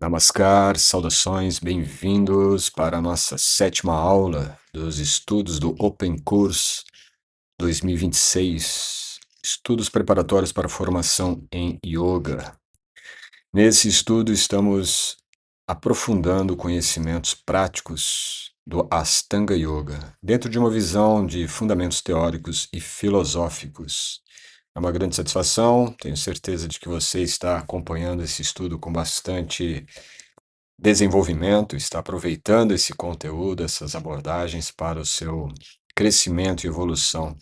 Namaskar, saudações, bem-vindos para a nossa sétima aula dos estudos do Open Course 2026, estudos preparatórios para a formação em Yoga. Nesse estudo estamos aprofundando conhecimentos práticos do Ashtanga Yoga, dentro de uma visão de fundamentos teóricos e filosóficos. É uma grande satisfação, tenho certeza de que você está acompanhando esse estudo com bastante desenvolvimento, está aproveitando esse conteúdo, essas abordagens para o seu crescimento e evolução.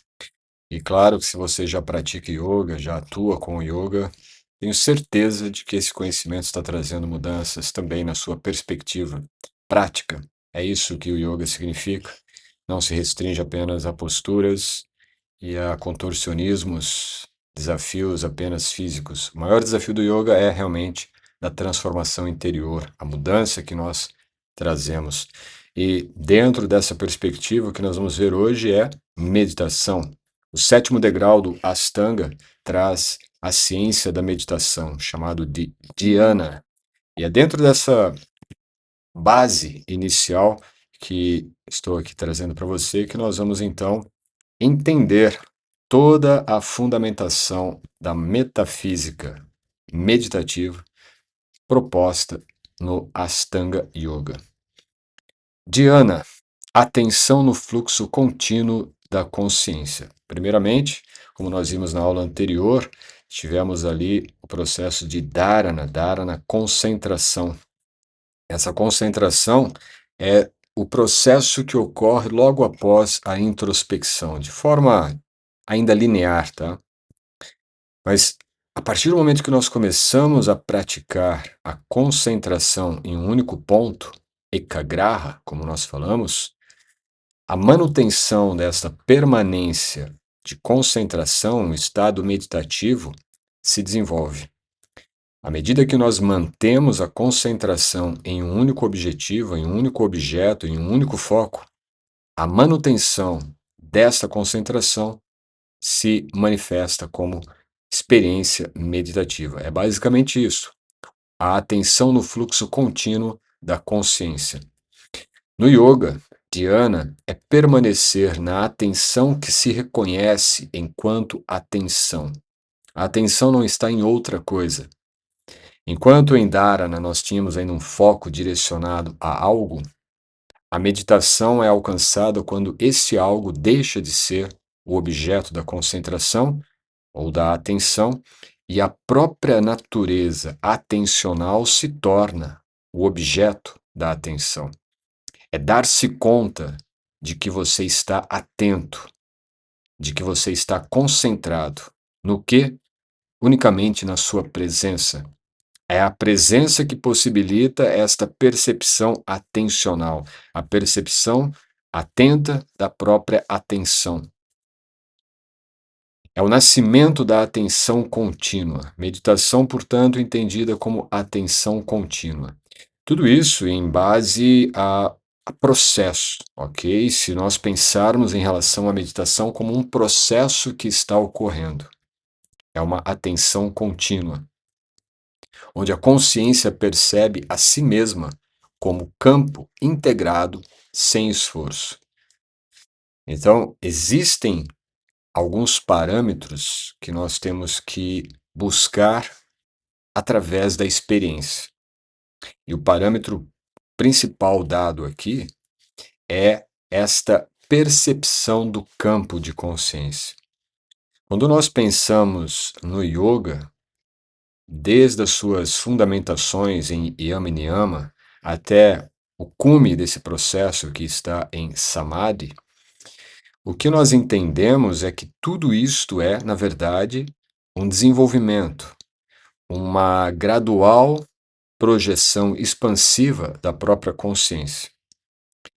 E claro que se você já pratica yoga, já atua com o yoga, tenho certeza de que esse conhecimento está trazendo mudanças também na sua perspectiva prática. É isso que o yoga significa. Não se restringe apenas a posturas e a contorcionismos, desafios apenas físicos. O maior desafio do yoga é realmente da transformação interior, a mudança que nós trazemos. E dentro dessa perspectiva, o que nós vamos ver hoje é meditação. O sétimo degrau do Ashtanga traz a ciência da meditação, chamado de dhyana. E é dentro dessa base inicial que estou aqui trazendo para você que nós vamos então entender toda a fundamentação da metafísica meditativa proposta no Ashtanga Yoga. Dhyana, atenção no fluxo contínuo da consciência. Primeiramente, como nós vimos na aula anterior, tivemos ali o processo de dharana, concentração. Essa concentração é o processo que ocorre logo após a introspecção, de forma ainda linear, tá? Mas a partir do momento que nós começamos a praticar a concentração em um único ponto, ekagraha, como nós falamos, a manutenção dessa permanência de concentração, um estado meditativo, se desenvolve. À medida que nós mantemos a concentração em um único objetivo, em um único objeto, em um único foco, a manutenção dessa concentração se manifesta como experiência meditativa. É basicamente isso, a atenção no fluxo contínuo da consciência. No yoga, dhyana é permanecer na atenção que se reconhece enquanto atenção. A atenção não está em outra coisa. Enquanto em dharana nós tínhamos ainda um foco direcionado a algo, a meditação é alcançada quando esse algo deixa de ser o objeto da concentração ou da atenção e a própria natureza atencional se torna o objeto da atenção. É dar-se conta de que você está atento, de que você está concentrado no que? Unicamente na sua presença. É a presença que possibilita esta percepção atencional, a percepção atenta da própria atenção. É o nascimento da atenção contínua. Meditação, portanto, entendida como atenção contínua. Tudo isso em base a processo, ok? Se nós pensarmos em relação à meditação como um processo que está ocorrendo, é uma atenção contínua, onde a consciência percebe a si mesma como campo integrado sem esforço. Então, existem alguns parâmetros que nós temos que buscar através da experiência. E o parâmetro principal dado aqui é esta percepção do campo de consciência. Quando nós pensamos no yoga, desde as suas fundamentações em Yama e Niyama até o cume desse processo que está em Samadhi, o que nós entendemos é que tudo isto é, na verdade, um desenvolvimento, uma gradual projeção expansiva da própria consciência.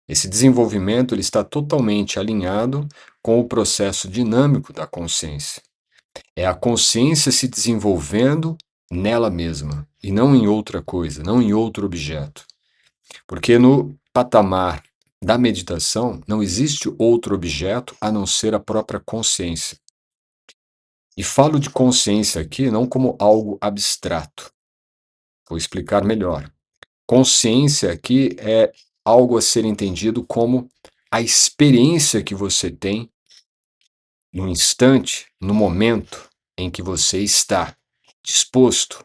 Esse desenvolvimento ele está totalmente alinhado com o processo dinâmico da consciência. É a consciência se desenvolvendo nela mesma, e não em outra coisa, não em outro objeto. Porque no patamar da meditação não existe outro objeto a não ser a própria consciência. E falo de consciência aqui não como algo abstrato. Vou explicar melhor. Consciência aqui é algo a ser entendido como a experiência que você tem no instante, no momento em que você está disposto,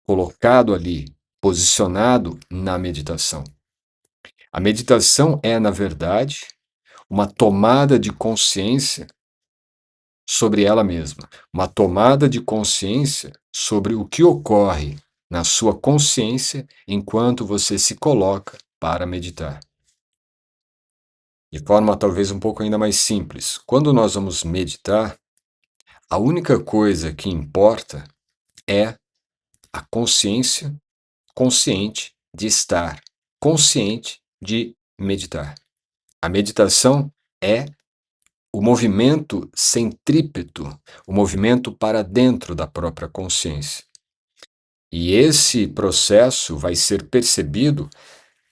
colocado ali, posicionado na meditação. A meditação é, na verdade, uma tomada de consciência sobre ela mesma, uma tomada de consciência sobre o que ocorre na sua consciência enquanto você se coloca para meditar. De forma talvez um pouco ainda mais simples, quando nós vamos meditar, a única coisa que importa é a consciência consciente de estar, consciente de meditar. A meditação é o movimento centrípeto, o movimento para dentro da própria consciência. E esse processo vai ser percebido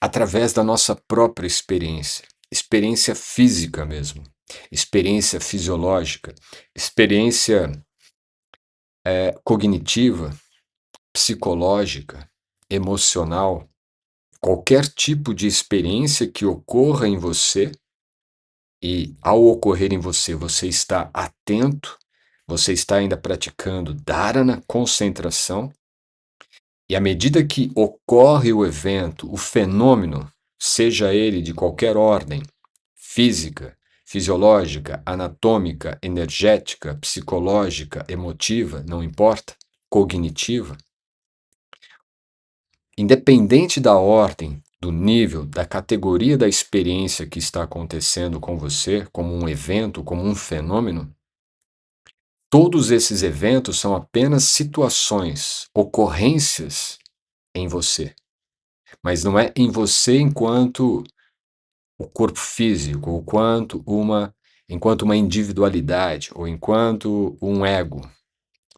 através da nossa própria experiência, experiência física mesmo, experiência fisiológica, experiência cognitiva, psicológica, emocional, qualquer tipo de experiência que ocorra em você e, ao ocorrer em você, você está atento, você está ainda praticando dharana, concentração, e à medida que ocorre o evento, o fenômeno, seja ele de qualquer ordem, física, fisiológica, anatômica, energética, psicológica, emotiva, não importa, cognitiva, independente da ordem, do nível, da categoria da experiência que está acontecendo com você, como um evento, como um fenômeno, todos esses eventos são apenas situações, ocorrências em você. Mas não é em você enquanto o corpo físico, ou enquanto uma individualidade, ou enquanto um ego,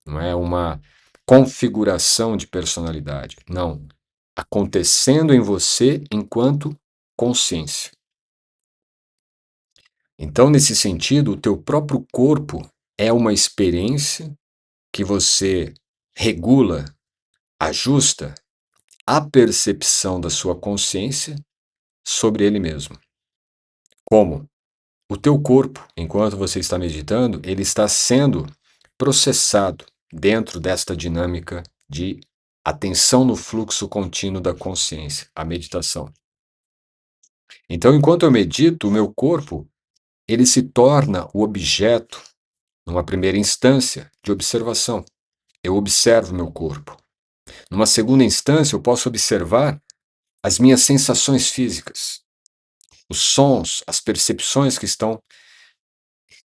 não é uma configuração de personalidade. Não. Acontecendo em você enquanto consciência. Então, nesse sentido, o teu próprio corpo é uma experiência que você regula, ajusta a percepção da sua consciência sobre ele mesmo. Como? O teu corpo, enquanto você está meditando, ele está sendo processado dentro desta dinâmica de atenção no fluxo contínuo da consciência, a meditação. Então, enquanto eu medito, o meu corpo, ele se torna o objeto, numa primeira instância, de observação. Eu observo meu corpo. Numa segunda instância, eu posso observar as minhas sensações físicas, os sons, as percepções que estão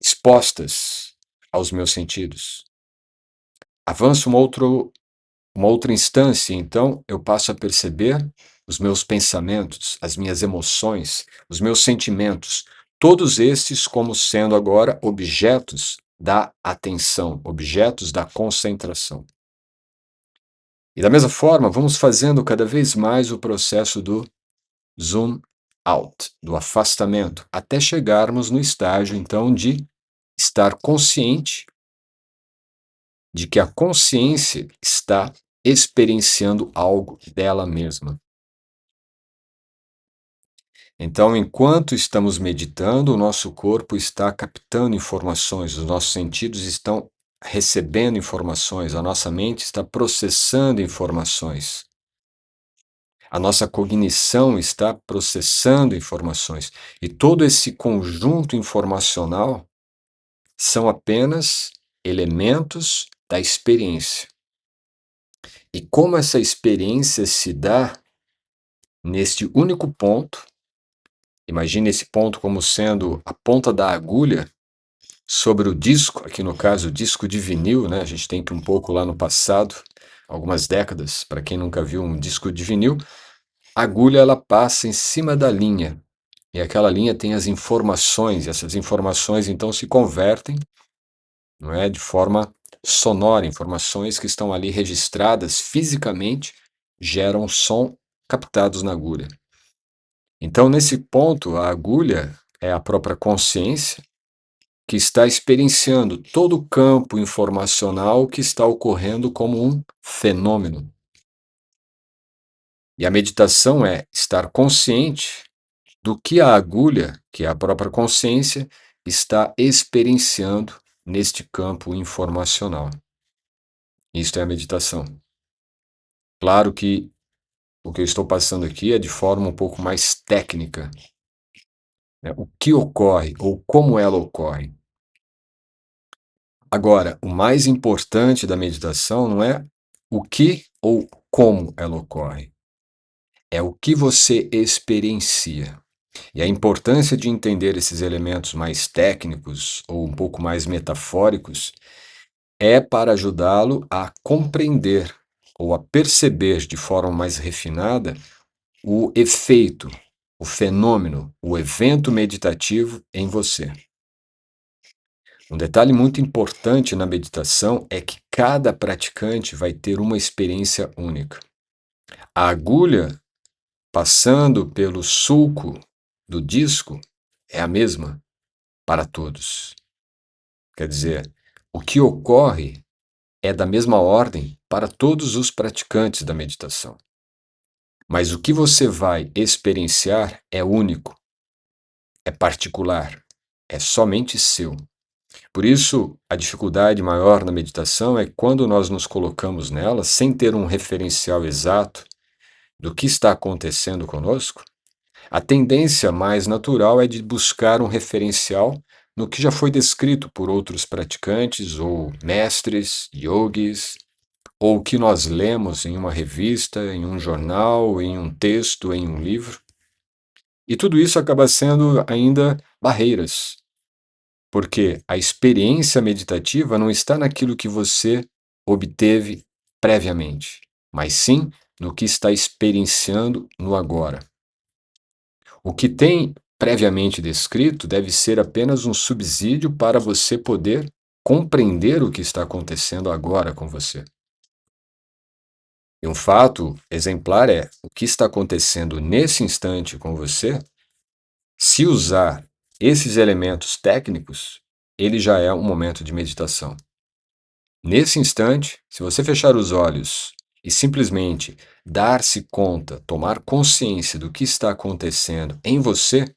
expostas aos meus sentidos. Avanço uma outra instância, então eu passo a perceber os meus pensamentos, as minhas emoções, os meus sentimentos, todos estes como sendo agora objetos da atenção, objetos da concentração. E da mesma forma, vamos fazendo cada vez mais o processo do zoom out, do afastamento, até chegarmos no estágio, então, de estar consciente de que a consciência está experienciando algo dela mesma. Então, enquanto estamos meditando, o nosso corpo está captando informações, os nossos sentidos estão recebendo informações, a nossa mente está processando informações. A nossa cognição está processando informações. E todo esse conjunto informacional são apenas elementos da experiência. E como essa experiência se dá neste único ponto, imagine esse ponto como sendo a ponta da agulha sobre o disco, aqui no caso o disco de vinil, né? A gente tem que ir um pouco lá no passado, algumas décadas, para quem nunca viu um disco de vinil, a agulha ela passa em cima da linha, e aquela linha tem as informações, e essas informações então se convertem, não é, de forma sonora, informações que estão ali registradas fisicamente, geram som captados na agulha. Então, nesse ponto, a agulha é a própria consciência que está experienciando todo o campo informacional que está ocorrendo como um fenômeno. E a meditação é estar consciente do que a agulha, que é a própria consciência, está experienciando neste campo informacional. Isto é a meditação. Claro que o que eu estou passando aqui é de forma um pouco mais técnica, né? O que ocorre ou como ela ocorre. Agora, o mais importante da meditação não é o que ou como ela ocorre, é o que você experiencia. E a importância de entender esses elementos mais técnicos ou um pouco mais metafóricos é para ajudá-lo a compreender ou a perceber de forma mais refinada o efeito, o fenômeno, o evento meditativo em você. Um detalhe muito importante na meditação é que cada praticante vai ter uma experiência única. A agulha passando pelo sulco do disco é a mesma para todos. Quer dizer, o que ocorre é da mesma ordem para todos os praticantes da meditação. Mas o que você vai experienciar é único, é particular, é somente seu. Por isso, a dificuldade maior na meditação é quando nós nos colocamos nela sem ter um referencial exato do que está acontecendo conosco. A tendência mais natural é de buscar um referencial no que já foi descrito por outros praticantes ou mestres, yogis, ou o que nós lemos em uma revista, em um jornal, em um texto, em um livro. E tudo isso acaba sendo ainda barreiras, porque a experiência meditativa não está naquilo que você obteve previamente, mas sim no que está experienciando no agora. O que tem previamente descrito deve ser apenas um subsídio para você poder compreender o que está acontecendo agora com você. E um fato exemplar é o que está acontecendo nesse instante com você. Se usar esses elementos técnicos, ele já é um momento de meditação. Nesse instante, se você fechar os olhos e simplesmente dar-se conta, tomar consciência do que está acontecendo em você,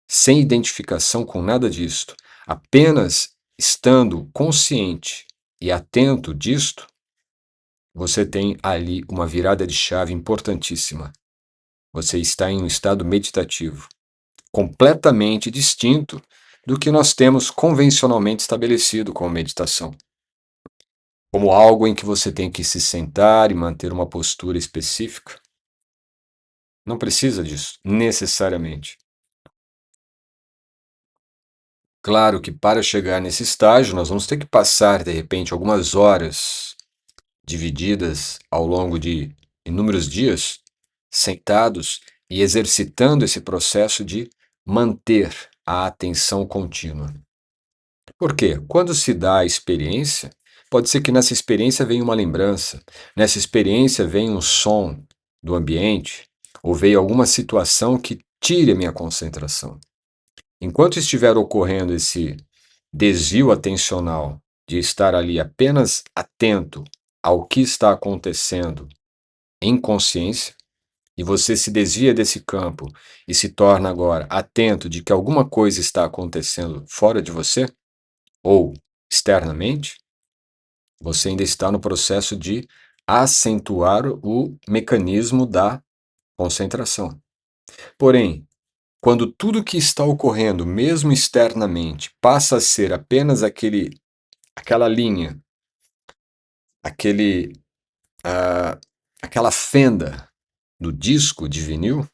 sem identificação com nada disto, apenas estando consciente e atento disto, você tem ali uma virada de chave importantíssima. Você está em um estado meditativo, completamente distinto do que nós temos convencionalmente estabelecido como meditação. Como algo em que você tem que se sentar e manter uma postura específica. Não precisa disso, necessariamente. Claro que para chegar nesse estágio, nós vamos ter que passar, de repente, algumas horas divididas ao longo de inúmeros dias, sentados e exercitando esse processo de manter a atenção contínua. Por quê? Quando se dá a experiência, pode ser que nessa experiência venha uma lembrança, nessa experiência venha um som do ambiente, ou veio alguma situação que tire a minha concentração. Enquanto estiver ocorrendo esse desvio atencional de estar ali apenas atento ao que está acontecendo em consciência, e você se desvia desse campo e se torna agora atento de que alguma coisa está acontecendo fora de você ou externamente, você ainda está no processo de acentuar o mecanismo da concentração. Porém, quando tudo que está ocorrendo, mesmo externamente, passa a ser apenas aquela linha, aquele, aquela fenda do disco de vinil,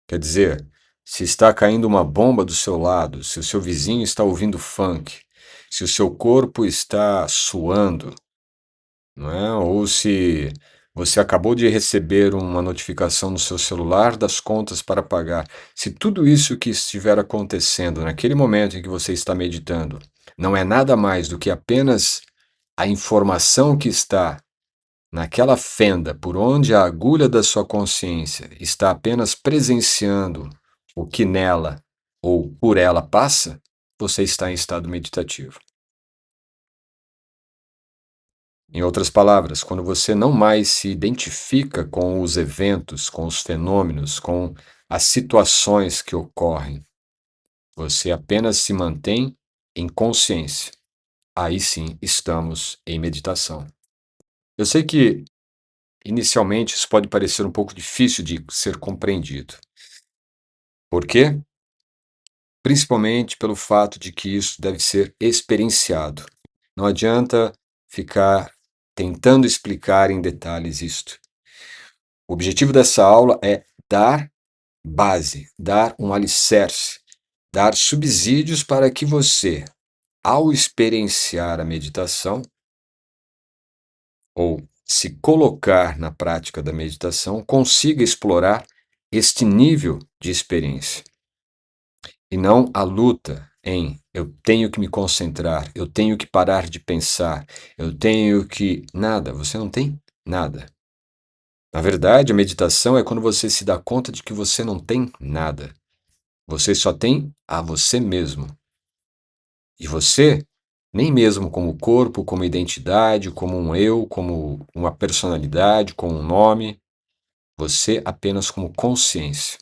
quer dizer, se está caindo uma bomba do seu lado, se o seu vizinho está ouvindo funk, se o seu corpo está suando, não é? Ou se você acabou de receber uma notificação no seu celular das contas para pagar. Se tudo isso que estiver acontecendo naquele momento em que você está meditando não é nada mais do que apenas a informação que está naquela fenda por onde a agulha da sua consciência está apenas presenciando o que nela ou por ela passa, você está em estado meditativo. Em outras palavras, quando você não mais se identifica com os eventos, com os fenômenos, com as situações que ocorrem, você apenas se mantém em consciência. Aí sim estamos em meditação. Eu sei que inicialmente isso pode parecer um pouco difícil de ser compreendido. Por quê? Principalmente pelo fato de que isso deve ser experienciado. Não adianta ficar tentando explicar em detalhes isto. O objetivo dessa aula é dar base, dar um alicerce, dar subsídios para que você, ao experienciar a meditação, ou se colocar na prática da meditação, consiga explorar este nível de experiência. E não a luta em eu tenho que me concentrar, eu tenho que parar de pensar, eu tenho que. Nada, você não tem nada. Na verdade, a meditação é quando você se dá conta de que você não tem nada. Você só tem a você mesmo. E você, nem mesmo como corpo, como identidade, como um eu, como uma personalidade, como um nome, você apenas como consciência.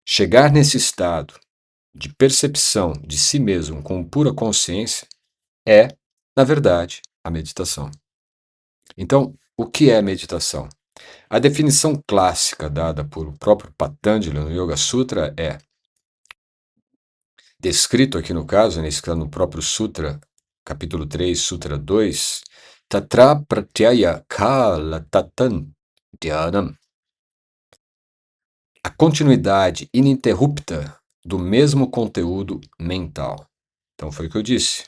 Chegar nesse estado de percepção de si mesmo com pura consciência é, na verdade, a meditação. Então, o que é meditação? A definição clássica dada por o próprio Patanjali no Yoga Sutra é, descrito aqui no caso, nesse caso no próprio Sutra, capítulo 3, Sutra 2, Tatra Pratyaya Kala Tatan Dhyanam. A continuidade ininterrupta do mesmo conteúdo mental. Então foi o que eu disse.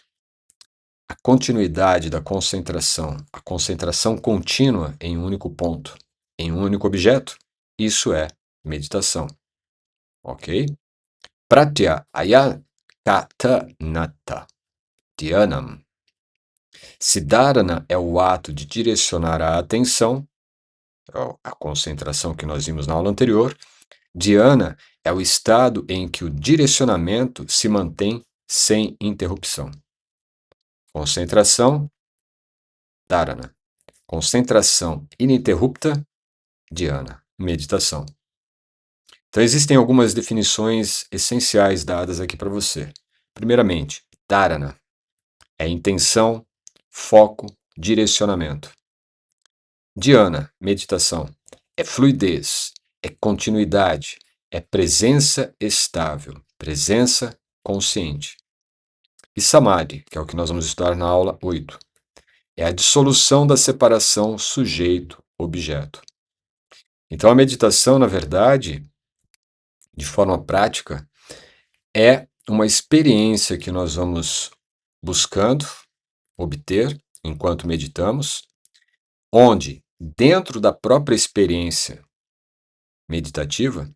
A continuidade da concentração, a concentração contínua em um único ponto, em um único objeto, isso é meditação. Ok? Pratyaya katanata dhyanam. Se dharana é o ato de direcionar a atenção, a concentração que nós vimos na aula anterior, dhyana é o estado em que o direcionamento se mantém sem interrupção. Concentração, dharana. Concentração ininterrupta, dhyana, meditação. Então, existem algumas definições essenciais dadas aqui para você. Primeiramente, dharana é intenção, foco, direcionamento. Dhyana, meditação, é fluidez, é continuidade, é presença estável, presença consciente. E samadhi, que é o que nós vamos estudar na aula 8, é a dissolução da separação sujeito-objeto. Então, a meditação, na verdade, de forma prática, é uma experiência que nós vamos buscando obter enquanto meditamos, onde, dentro da própria experiência meditativa,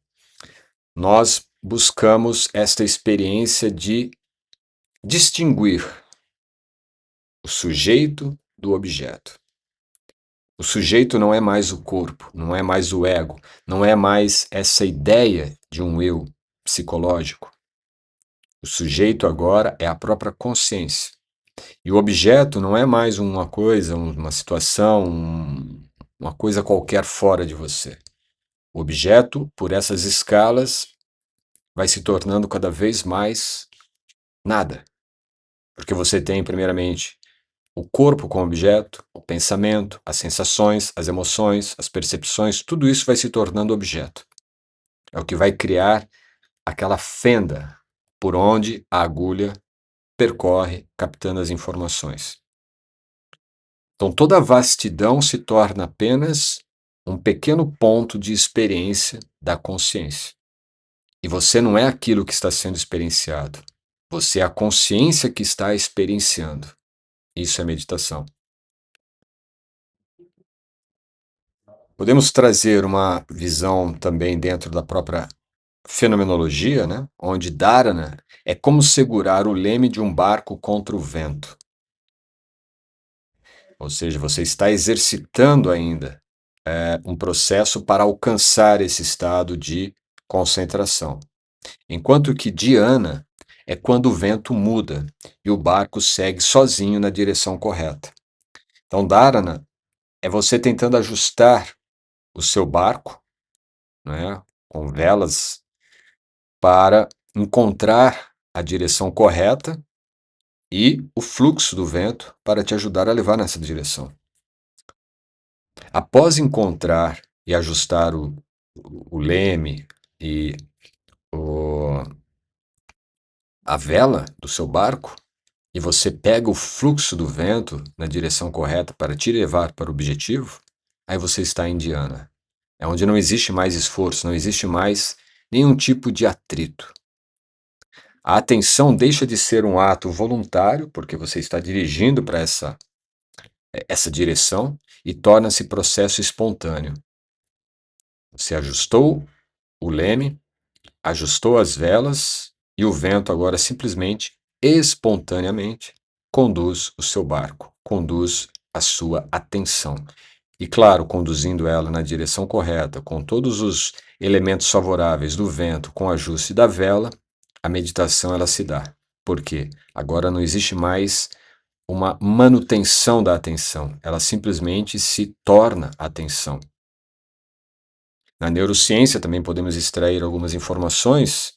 nós buscamos esta experiência de distinguir o sujeito do objeto. O sujeito não é mais o corpo, não é mais o ego, não é mais essa ideia de um eu psicológico. O sujeito agora é a própria consciência. E o objeto não é mais uma coisa, uma situação, uma coisa qualquer fora de você. O objeto, por essas escalas, vai se tornando cada vez mais nada. Porque você tem, primeiramente, o corpo como objeto, o pensamento, as sensações, as emoções, as percepções, tudo isso vai se tornando objeto. É o que vai criar aquela fenda por onde a agulha percorre, captando as informações. Então, toda a vastidão se torna apenas um pequeno ponto de experiência da consciência. E você não é aquilo que está sendo experienciado. Você é a consciência que está experienciando. Isso é meditação. Podemos trazer uma visão também dentro da própria fenomenologia, né? Onde dharana é como segurar o leme de um barco contra o vento. Ou seja, você está exercitando ainda um processo para alcançar esse estado de concentração. Enquanto que dhyana é quando o vento muda e o barco segue sozinho na direção correta. Então, dharana é você tentando ajustar o seu barco, né, com velas, para encontrar a direção correta e o fluxo do vento para te ajudar a levar nessa direção. Após encontrar e ajustar o leme e o, a vela do seu barco, e você pega o fluxo do vento na direção correta para te levar para o objetivo, aí você está em dhyana. É onde não existe mais esforço, não existe mais nenhum tipo de atrito. A atenção deixa de ser um ato voluntário, porque você está dirigindo para essa direção, e torna-se processo espontâneo. Você ajustou o leme, ajustou as velas, e o vento agora simplesmente, espontaneamente, conduz o seu barco, conduz a sua atenção. E claro, conduzindo ela na direção correta, com todos os elementos favoráveis do vento, com o ajuste da vela, a meditação ela se dá. Por quê? Agora não existe mais uma manutenção da atenção, ela simplesmente se torna atenção. Na neurociência também podemos extrair algumas informações.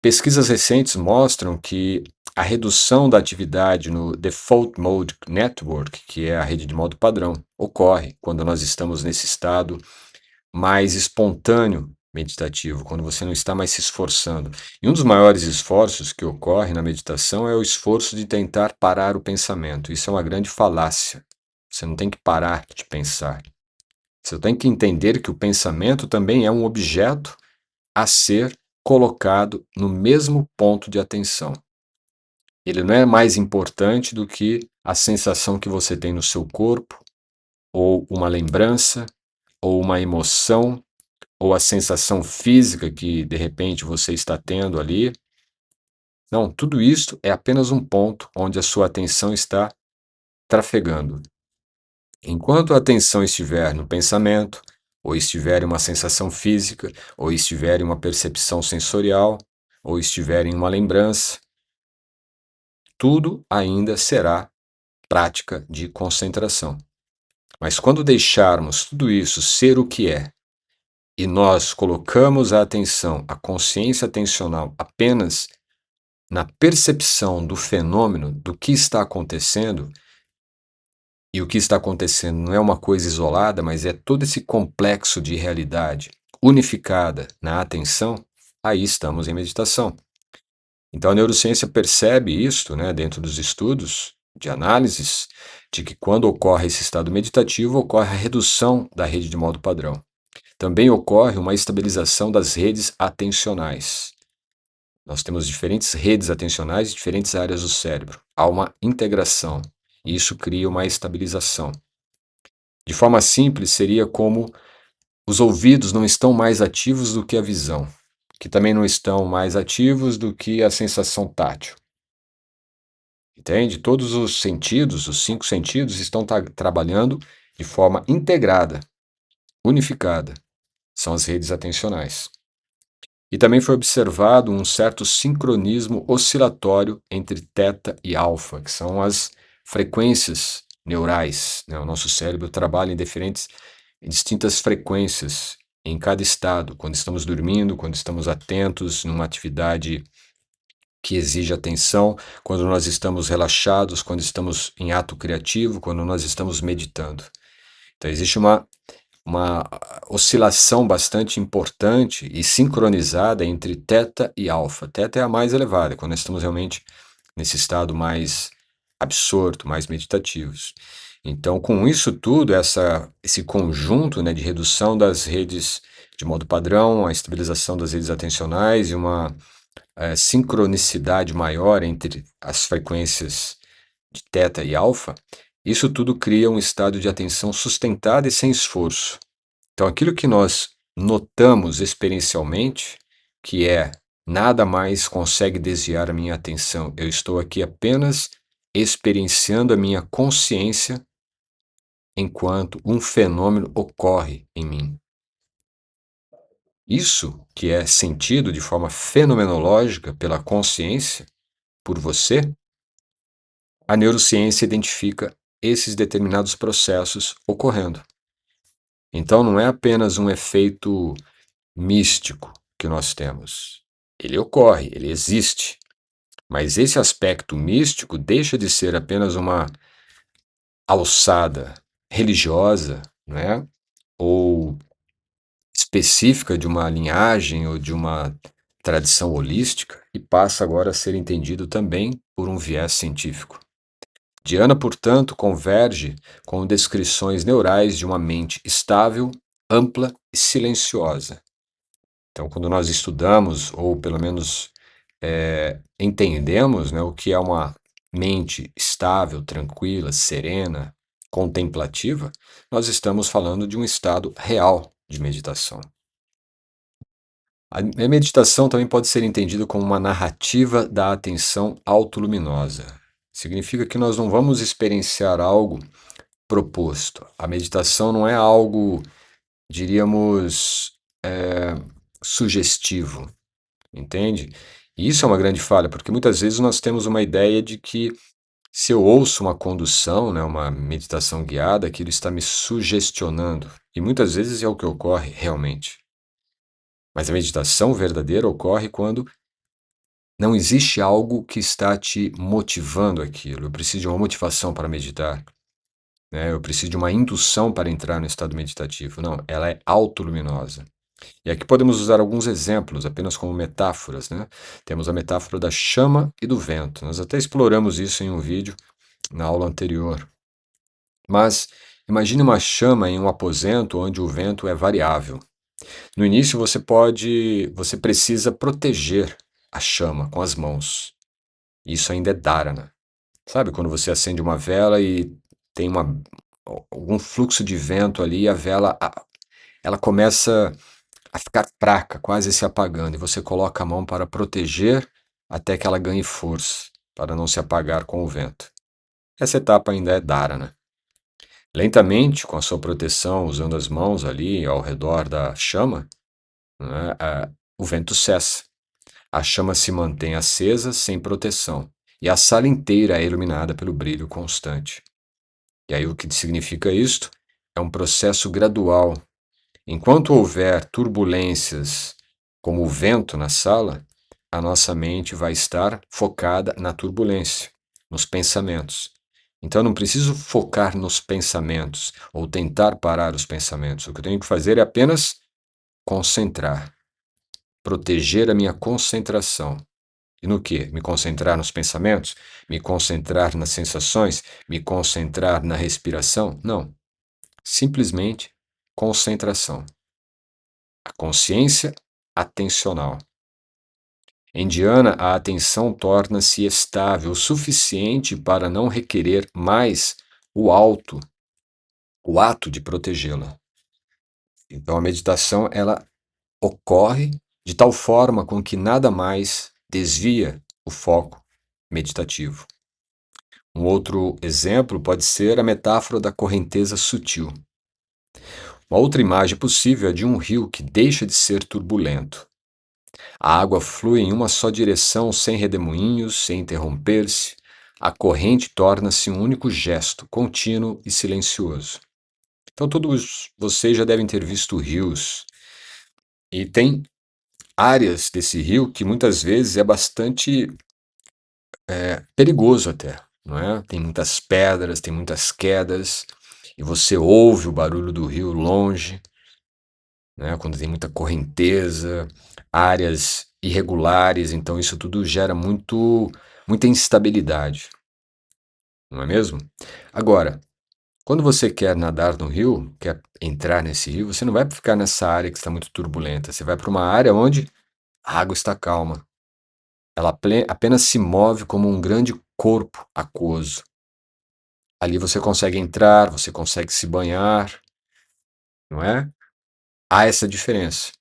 Pesquisas recentes mostram que a redução da atividade no Default Mode Network, que é a rede de modo padrão, ocorre quando nós estamos nesse estado mais espontâneo meditativo, quando você não está mais se esforçando. E um dos maiores esforços que ocorre na meditação é o esforço de tentar parar o pensamento. Isso é uma grande falácia. Você não tem que parar de pensar. Você tem que entender que o pensamento também é um objeto a ser colocado no mesmo ponto de atenção. Ele não é mais importante do que a sensação que você tem no seu corpo, ou uma lembrança, ou uma emoção, ou a sensação física que de repente você está tendo ali. Não, tudo isso é apenas um ponto onde a sua atenção está trafegando. Enquanto a atenção estiver no pensamento, ou estiver em uma sensação física, ou estiver em uma percepção sensorial, ou estiver em uma lembrança, tudo ainda será prática de concentração. Mas quando deixarmos tudo isso ser o que é, e nós colocamos a atenção, a consciência atencional apenas na percepção do fenômeno, do que está acontecendo, e o que está acontecendo não é uma coisa isolada, mas é todo esse complexo de realidade unificada na atenção, aí estamos em meditação. Então a neurociência percebe isto, né, dentro dos estudos de análises, de que quando ocorre esse estado meditativo, ocorre a redução da rede de modo padrão. Também ocorre uma estabilização das redes atencionais. Nós temos diferentes redes atencionais em diferentes áreas do cérebro. Há uma integração, e isso cria uma estabilização. De forma simples, seria como os ouvidos não estão mais ativos do que a visão, que também não estão mais ativos do que a sensação tátil. Entende? Todos os sentidos, os 5 sentidos, estão trabalhando de forma integrada, unificada. São as redes atencionais. E também foi observado um certo sincronismo oscilatório entre teta e alfa, que são as frequências neurais, né? O nosso cérebro trabalha em distintas frequências em cada estado, quando estamos dormindo, quando estamos atentos numa atividade que exige atenção, quando nós estamos relaxados, quando estamos em ato criativo, quando nós estamos meditando. Então existe uma oscilação bastante importante e sincronizada entre teta e alfa. Teta é a mais elevada, quando nós estamos realmente nesse estado mais absorto, mais meditativos. Então, com isso tudo, esse conjunto, né, de redução das redes de modo padrão, a estabilização das redes atencionais e uma sincronicidade maior entre as frequências de teta e alfa, isso tudo cria um estado de atenção sustentada e sem esforço. Então, aquilo que nós notamos experiencialmente, que é nada mais consegue desviar a minha atenção, eu estou aqui apenas experienciando a minha consciência enquanto um fenômeno ocorre em mim. Isso que é sentido de forma fenomenológica pela consciência, por você, a neurociência identifica esses determinados processos ocorrendo. Então, não é apenas um efeito místico que nós temos. Ele ocorre, ele existe. Mas esse aspecto místico deixa de ser apenas uma alçada religiosa, né? Ou específica de uma linhagem ou de uma tradição holística e passa agora a ser entendido também por um viés científico. Diana, portanto, converge com descrições neurais de uma mente estável, ampla e silenciosa. Então, quando nós estudamos, ou pelo menos entendemos, né, o que é uma mente estável, tranquila, serena, contemplativa, nós estamos falando de um estado real de meditação. A meditação também pode ser entendida como uma narrativa da atenção autoluminosa. Significa que nós não vamos experienciar algo proposto. A meditação não é algo, diríamos, sugestivo, entende? E isso é uma grande falha, porque muitas vezes nós temos uma ideia de que se eu ouço uma condução, né, uma meditação guiada, aquilo está me sugestionando. E muitas vezes é o que ocorre realmente. Mas a meditação verdadeira ocorre quando não existe algo que está te motivando aquilo. Eu preciso de uma motivação para meditar, né? Eu preciso de uma indução para entrar no estado meditativo. Não, ela é autoluminosa. E aqui podemos usar alguns exemplos, apenas como metáforas, né? Temos a metáfora da chama e do vento. Nós até exploramos isso em um vídeo na aula anterior. Mas imagine uma chama em um aposento onde o vento é variável. No início você precisa proteger a chama com as mãos. Isso ainda é dharana. Sabe quando você acende uma vela e tem algum fluxo de vento ali, a vela ela começa a ficar fraca, quase se apagando, e você coloca a mão para proteger até que ela ganhe força, para não se apagar com o vento. Essa etapa ainda é dharana. Lentamente, com a sua proteção, usando as mãos ali ao redor da chama, né, o vento cessa. A chama se mantém acesa sem proteção, e a sala inteira é iluminada pelo brilho constante. E aí o que significa isto? É um processo gradual. Enquanto houver turbulências, como o vento na sala, a nossa mente vai estar focada na turbulência, nos pensamentos. Então eu não preciso focar nos pensamentos ou tentar parar os pensamentos. O que eu tenho que fazer é apenas concentrar, proteger a minha concentração. E no que? Me concentrar nos pensamentos? Me concentrar nas sensações? Me concentrar na respiração? Não. Simplesmente concentração. A consciência atencional. Em Dhyana, a atenção torna-se estável o suficiente para não requerer mais o alto, o ato de protegê-la. Então a meditação ela ocorre de tal forma com que nada mais desvia o foco meditativo. Um outro exemplo pode ser a metáfora da correnteza sutil. Uma outra imagem possível é de um rio que deixa de ser turbulento. A água flui em uma só direção, sem redemoinhos, sem interromper-se. A corrente torna-se um único gesto, contínuo e silencioso. Então, todos vocês já devem ter visto rios. E tem áreas desse rio que muitas vezes é bastante perigoso até, não é? Tem muitas pedras, tem muitas quedas, e você ouve o barulho do rio longe, né? Quando tem muita correnteza, áreas irregulares, então isso tudo gera muita instabilidade, não é mesmo? Agora, quando você quer nadar no rio, quer entrar nesse rio, você não vai ficar nessa área que está muito turbulenta, você vai para uma área onde a água está calma. Ela apenas se move como um grande corpo aquoso. Ali você consegue entrar, você consegue se banhar, não é? Há essa diferença.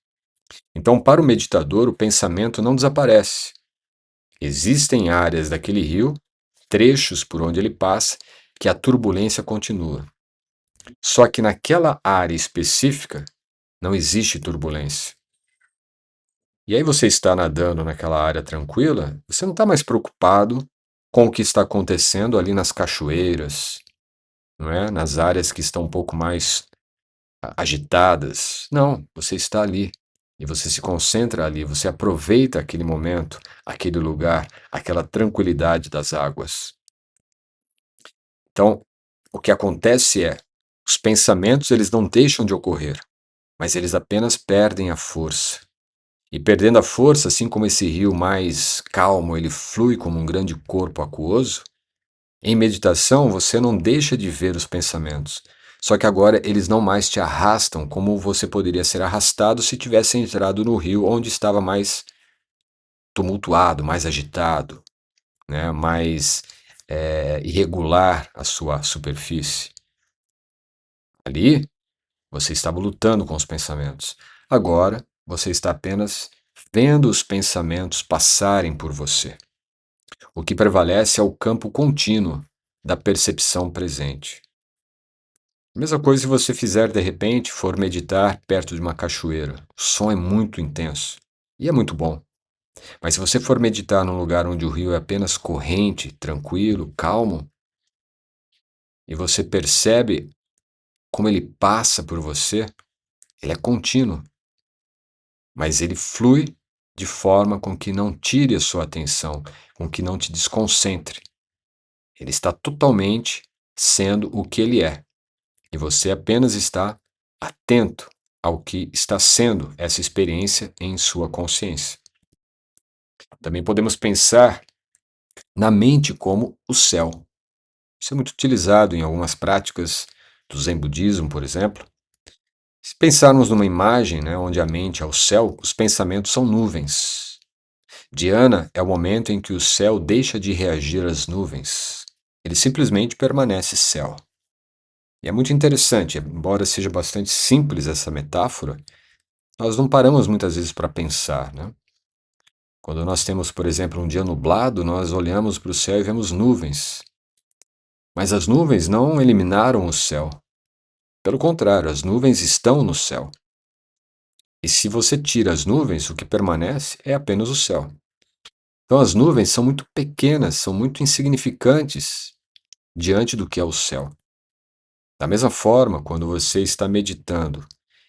Então, para o meditador, o pensamento não desaparece. Existem áreas daquele rio, trechos por onde ele passa, que a turbulência continua. Só que naquela área específica não existe turbulência. E aí você está nadando naquela área tranquila, você não está mais preocupado com o que está acontecendo ali nas cachoeiras, não é? Nas áreas que estão um pouco mais agitadas. Não, você está ali e você se concentra ali, você aproveita aquele momento, aquele lugar, aquela tranquilidade das águas. Então, o que acontece é, os pensamentos eles não deixam de ocorrer, mas eles apenas perdem a força. E perdendo a força, assim como esse rio mais calmo, ele flui como um grande corpo aquoso, em meditação você não deixa de ver os pensamentos. Só que agora eles não mais te arrastam como você poderia ser arrastado se tivesse entrado no rio onde estava mais tumultuado, mais agitado, né? Mais irregular a sua superfície. Ali você estava lutando com os pensamentos. Agora você está apenas vendo os pensamentos passarem por você. O que prevalece é o campo contínuo da percepção presente. A mesma coisa se você fizer de repente, for meditar perto de uma cachoeira. O som é muito intenso e é muito bom. Mas se você for meditar num lugar onde o rio é apenas corrente, tranquilo, calmo, e você percebe como ele passa por você, ele é contínuo, mas ele flui de forma com que não tire a sua atenção, com que não te desconcentre. Ele está totalmente sendo o que ele é, e você apenas está atento ao que está sendo essa experiência em sua consciência. Também podemos pensar na mente como o céu. Isso é muito utilizado em algumas práticas do Zen budismo, por exemplo. Se pensarmos numa imagem, né, onde a mente é o céu, os pensamentos são nuvens. Dhyana é o momento em que o céu deixa de reagir às nuvens. Ele simplesmente permanece céu. E é muito interessante, embora seja bastante simples essa metáfora, nós não paramos muitas vezes para pensar, né? Quando nós temos, por exemplo, um dia nublado, nós olhamos para o céu e vemos nuvens. Mas as nuvens não eliminaram o céu. Pelo contrário, as nuvens estão no céu. E se você tira as nuvens, o que permanece é apenas o céu. Então as nuvens são muito pequenas, são muito insignificantes diante do que é o céu. Da mesma forma, quando você está meditando,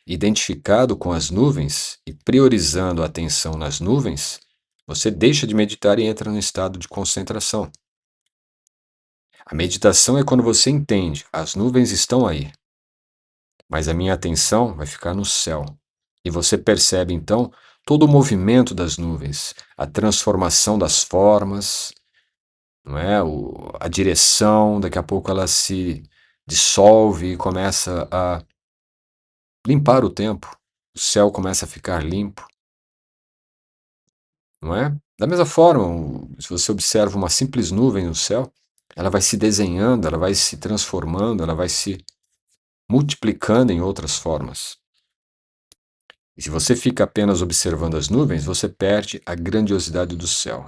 identificado com as nuvens e priorizando a atenção nas nuvens, você deixa de meditar e entra no estado de concentração. A meditação é quando você entende, as nuvens estão aí, mas a minha atenção vai ficar no céu. E você percebe então todo o movimento das nuvens, a transformação das formas, não é? A direção, daqui a pouco ela se dissolve e começa a limpar o tempo. O céu começa a ficar limpo, não é? Da mesma forma, se você observa uma simples nuvem no céu, ela vai se desenhando, ela vai se transformando, ela vai se multiplicando em outras formas. E se você fica apenas observando as nuvens, você perde a grandiosidade do céu.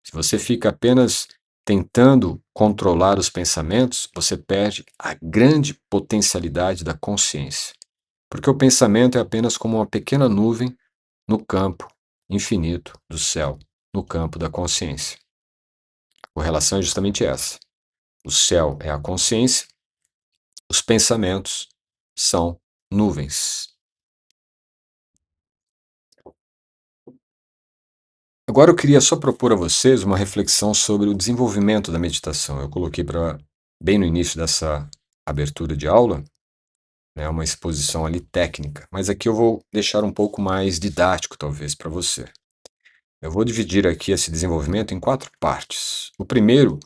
Se você fica apenas tentando controlar os pensamentos, você perde a grande potencialidade da consciência. Porque o pensamento é apenas como uma pequena nuvem no campo infinito do céu, no campo da consciência. A correlação é justamente essa. O céu é a consciência, os pensamentos são nuvens. Agora eu queria só propor a vocês uma reflexão sobre o desenvolvimento da meditação. Eu coloquei bem no início dessa abertura de aula, né, uma exposição ali técnica, mas aqui eu vou deixar um pouco mais didático, talvez, para você. Eu vou dividir aqui esse desenvolvimento em 4 partes. O primeiro,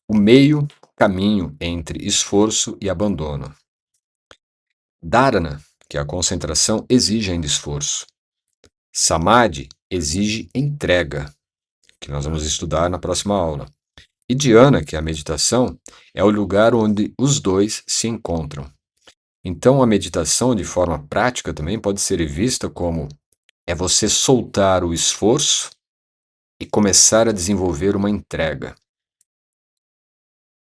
o meio caminho entre esforço e abandono. Dharana, que é a concentração, exige ainda esforço. Samadhi exige entrega, que nós vamos estudar na próxima aula. E dhyana, que é a meditação, é o lugar onde os dois se encontram. Então, a meditação, de forma prática, também pode ser vista como é você soltar o esforço e começar a desenvolver uma entrega.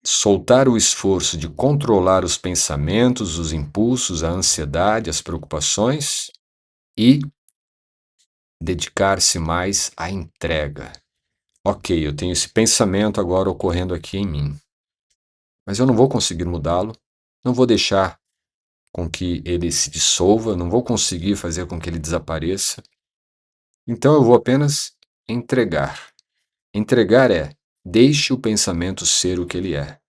Soltar o esforço de controlar os pensamentos, os impulsos, a ansiedade, as preocupações e dedicar-se mais à entrega. Ok, eu tenho esse pensamento agora ocorrendo aqui em mim. mas eu não vou conseguir mudá-lo, não vou deixar com que ele se dissolva, não vou conseguir fazer com que ele desapareça. Então eu vou apenas entregar. Entregar é: deixe o pensamento ser o que ele é.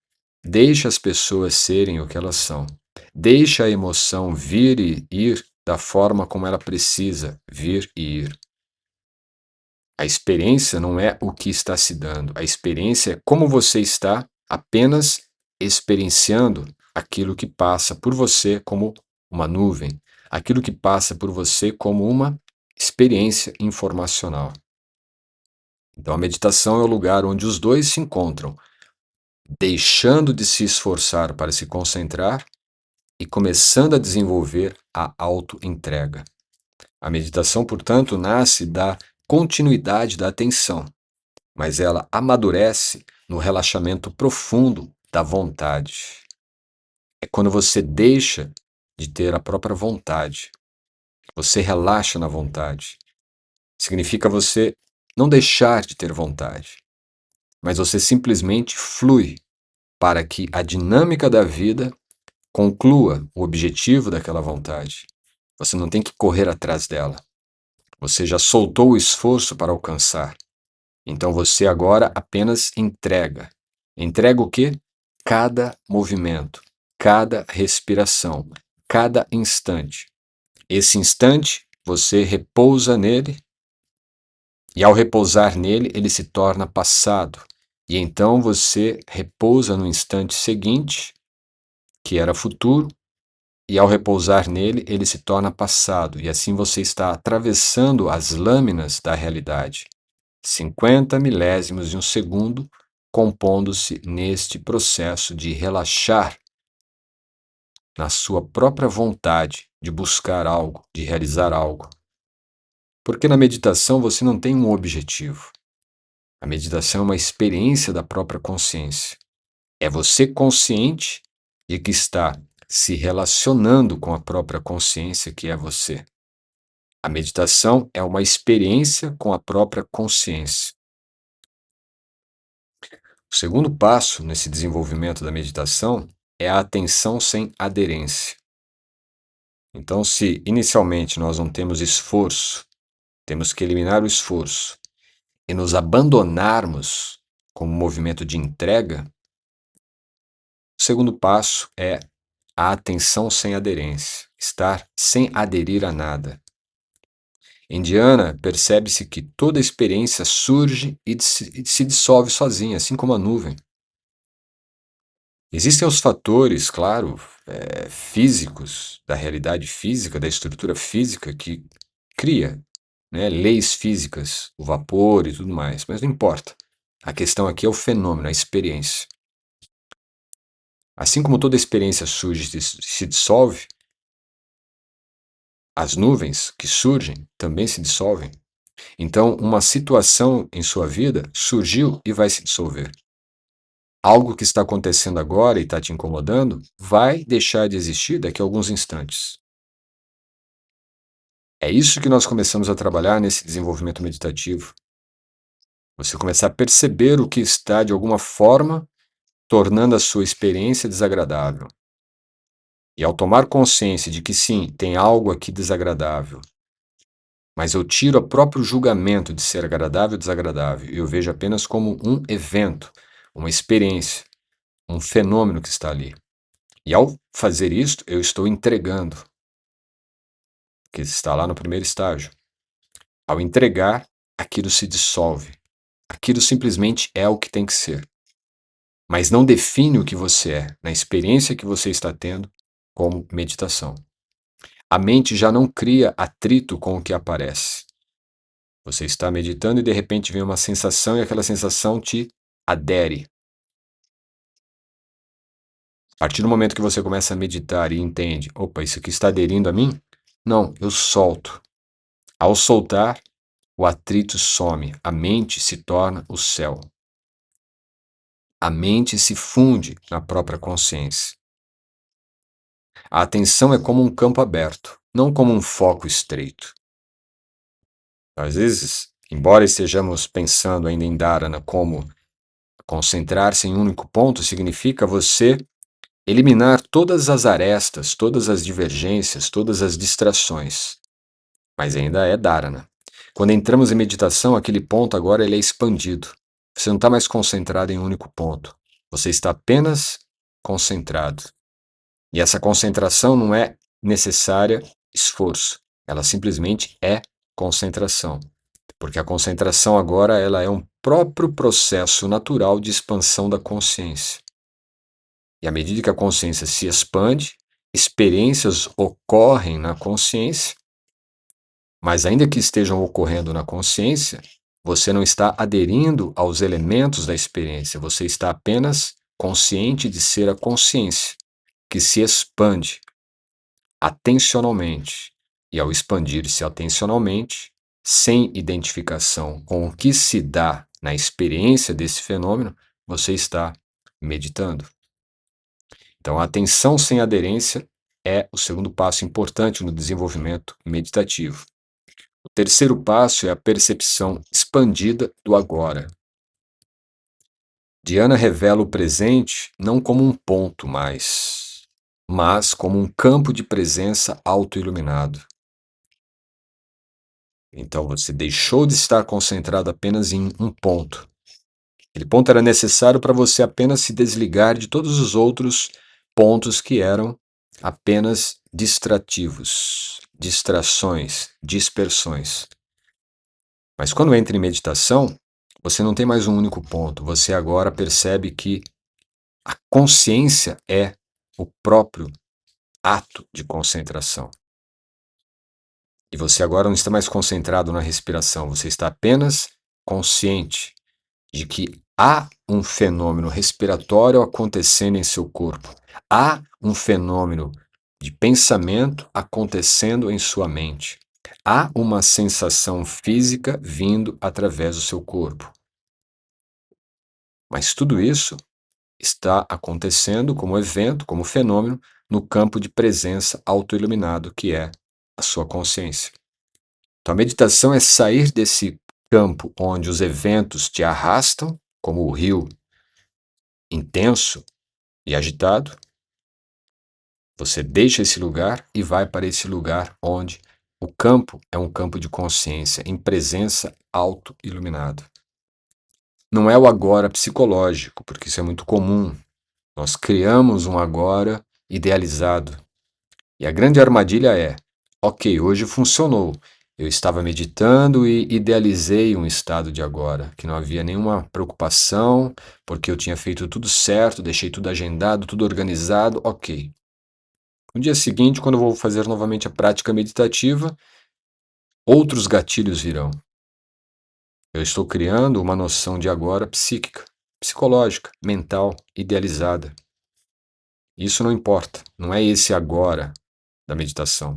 Deixe as pessoas serem o que elas são. Deixe a emoção vir e ir da forma como ela precisa vir e ir. A experiência não é o que está se dando. A experiência é como você está apenas experienciando aquilo que passa por você como uma nuvem, aquilo que passa por você como uma experiência informacional. Então, a meditação é o lugar onde os dois se encontram, deixando de se esforçar para se concentrar e começando a desenvolver a auto-entrega. A meditação, portanto, nasce da continuidade da atenção, mas ela amadurece no relaxamento profundo da vontade. É quando você deixa de ter a própria vontade, você relaxa na vontade. Significa você não deixar de ter vontade, mas você simplesmente flui para que a dinâmica da vida conclua o objetivo daquela vontade. Você não tem que correr atrás dela. Você já soltou o esforço para alcançar. Então você agora apenas entrega. Entrega o quê? Cada movimento, cada respiração, cada instante. Esse instante, você repousa nele, e ao repousar nele, ele se torna passado. E então você repousa no instante seguinte, que era futuro, e ao repousar nele, ele se torna passado. E assim você está atravessando as lâminas da realidade. 50 milésimos de um segundo, compondo-se neste processo de relaxar na sua própria vontade de buscar algo, de realizar algo. Porque na meditação você não tem um objetivo. A meditação é uma experiência da própria consciência. É você consciente de que está se relacionando com a própria consciência que é você. A meditação é uma experiência com a própria consciência. O segundo passo nesse desenvolvimento da meditação é a atenção sem aderência. Então, se inicialmente nós não temos esforço, temos que eliminar o esforço e nos abandonarmos como movimento de entrega, o segundo passo é a atenção sem aderência, estar sem aderir a nada. Em Dhyana, percebe-se que toda experiência surge e se dissolve sozinha, assim como a nuvem. Existem os fatores, claro, físicos, da realidade física, da estrutura física que cria, né, leis físicas, o vapor e tudo mais, mas não importa. A questão aqui é o fenômeno, a experiência. Assim como toda experiência surge e se dissolve, as nuvens que surgem também se dissolvem. Então, uma situação em sua vida surgiu e vai se dissolver. Algo que está acontecendo agora e está te incomodando vai deixar de existir daqui a alguns instantes. É isso que nós começamos a trabalhar nesse desenvolvimento meditativo. Você começar a perceber o que está, de alguma forma, tornando a sua experiência desagradável. E ao tomar consciência de que sim, tem algo aqui desagradável, mas eu tiro o próprio julgamento de ser agradável ou desagradável, e eu vejo apenas como um evento, uma experiência, um fenômeno que está ali. E ao fazer isto, eu estou entregando, que está lá no primeiro estágio. Ao entregar, aquilo se dissolve. Aquilo simplesmente é o que tem que ser. Mas não define o que você é, na experiência que você está tendo como meditação. A mente já não cria atrito com o que aparece. Você está meditando e de repente vem uma sensação e aquela sensação te adere. A partir do momento que você começa a meditar e entende, opa, isso aqui está aderindo a mim? Não, eu solto. Ao soltar, o atrito some, a mente se torna o céu. A mente se funde na própria consciência. A atenção é como um campo aberto, não como um foco estreito. Às vezes, embora estejamos pensando ainda em Dharana como Concentrar-se em um único ponto significa você eliminar todas as arestas, todas as divergências, todas as distrações. Mas ainda é dharana. Quando entramos em meditação, aquele ponto agora ele é expandido. Você não está mais concentrado em um único ponto. Você está apenas concentrado. E essa concentração não é necessária esforço. Ela simplesmente é concentração. Porque a concentração agora ela é um próprio processo natural de expansão da consciência. E à medida que a consciência se expande, experiências ocorrem na consciência, mas ainda que estejam ocorrendo na consciência, você não está aderindo aos elementos da experiência, você está apenas consciente de ser a consciência, que se expande atencionalmente. E ao expandir-se atencionalmente, sem identificação com o que se dá na experiência desse fenômeno, você está meditando. Então, a atenção sem aderência é o segundo passo importante no desenvolvimento meditativo. O terceiro passo é a percepção expandida do agora. Dhyana revela o presente não como um ponto mais, mas como um campo de presença autoiluminado. Então você deixou de estar concentrado apenas em um ponto. Aquele ponto era necessário para você apenas se desligar de todos os outros pontos que eram apenas distrativos, distrações, dispersões. Mas quando entra em meditação, você não tem mais um único ponto, você agora percebe que a consciência é o próprio ato de concentração. E você agora não está mais concentrado na respiração, você está apenas consciente de que há um fenômeno respiratório acontecendo em seu corpo. Há um fenômeno de pensamento acontecendo em sua mente. Há uma sensação física vindo através do seu corpo. Mas tudo isso está acontecendo como evento, como fenômeno, no campo de presença autoiluminado que é a sua consciência. Então a meditação é sair desse campo onde os eventos te arrastam, como o rio intenso e agitado. Você deixa esse lugar e vai para esse lugar onde o campo é um campo de consciência, em presença auto-iluminada. Não é o agora psicológico, porque isso é muito comum. Nós criamos um agora idealizado. E a grande armadilha é: ok, hoje funcionou. Eu estava meditando e idealizei um estado de agora, que não havia nenhuma preocupação, porque eu tinha feito tudo certo, deixei tudo agendado, tudo organizado, ok. No dia seguinte, quando eu vou fazer novamente a prática meditativa, outros gatilhos virão. Eu estou criando uma noção de agora psíquica, psicológica, mental, idealizada. Isso não importa, não é esse agora da meditação.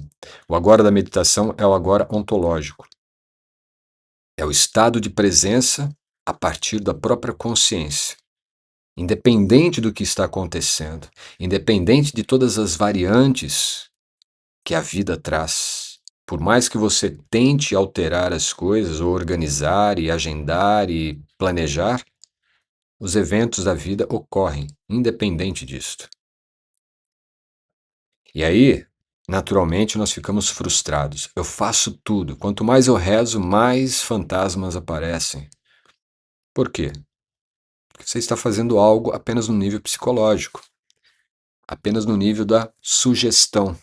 O agora da meditação é o agora ontológico. É o estado de presença a partir da própria consciência. Independente do que está acontecendo, independente de todas as variantes que a vida traz. Por mais que você tente alterar as coisas, ou organizar e agendar e planejar, os eventos da vida ocorrem, independente disto. E aí, naturalmente, nós ficamos frustrados. Eu faço tudo. Quanto mais eu rezo, mais fantasmas aparecem. Por quê? Porque você está fazendo algo apenas no nível psicológico, apenas no nível da sugestão.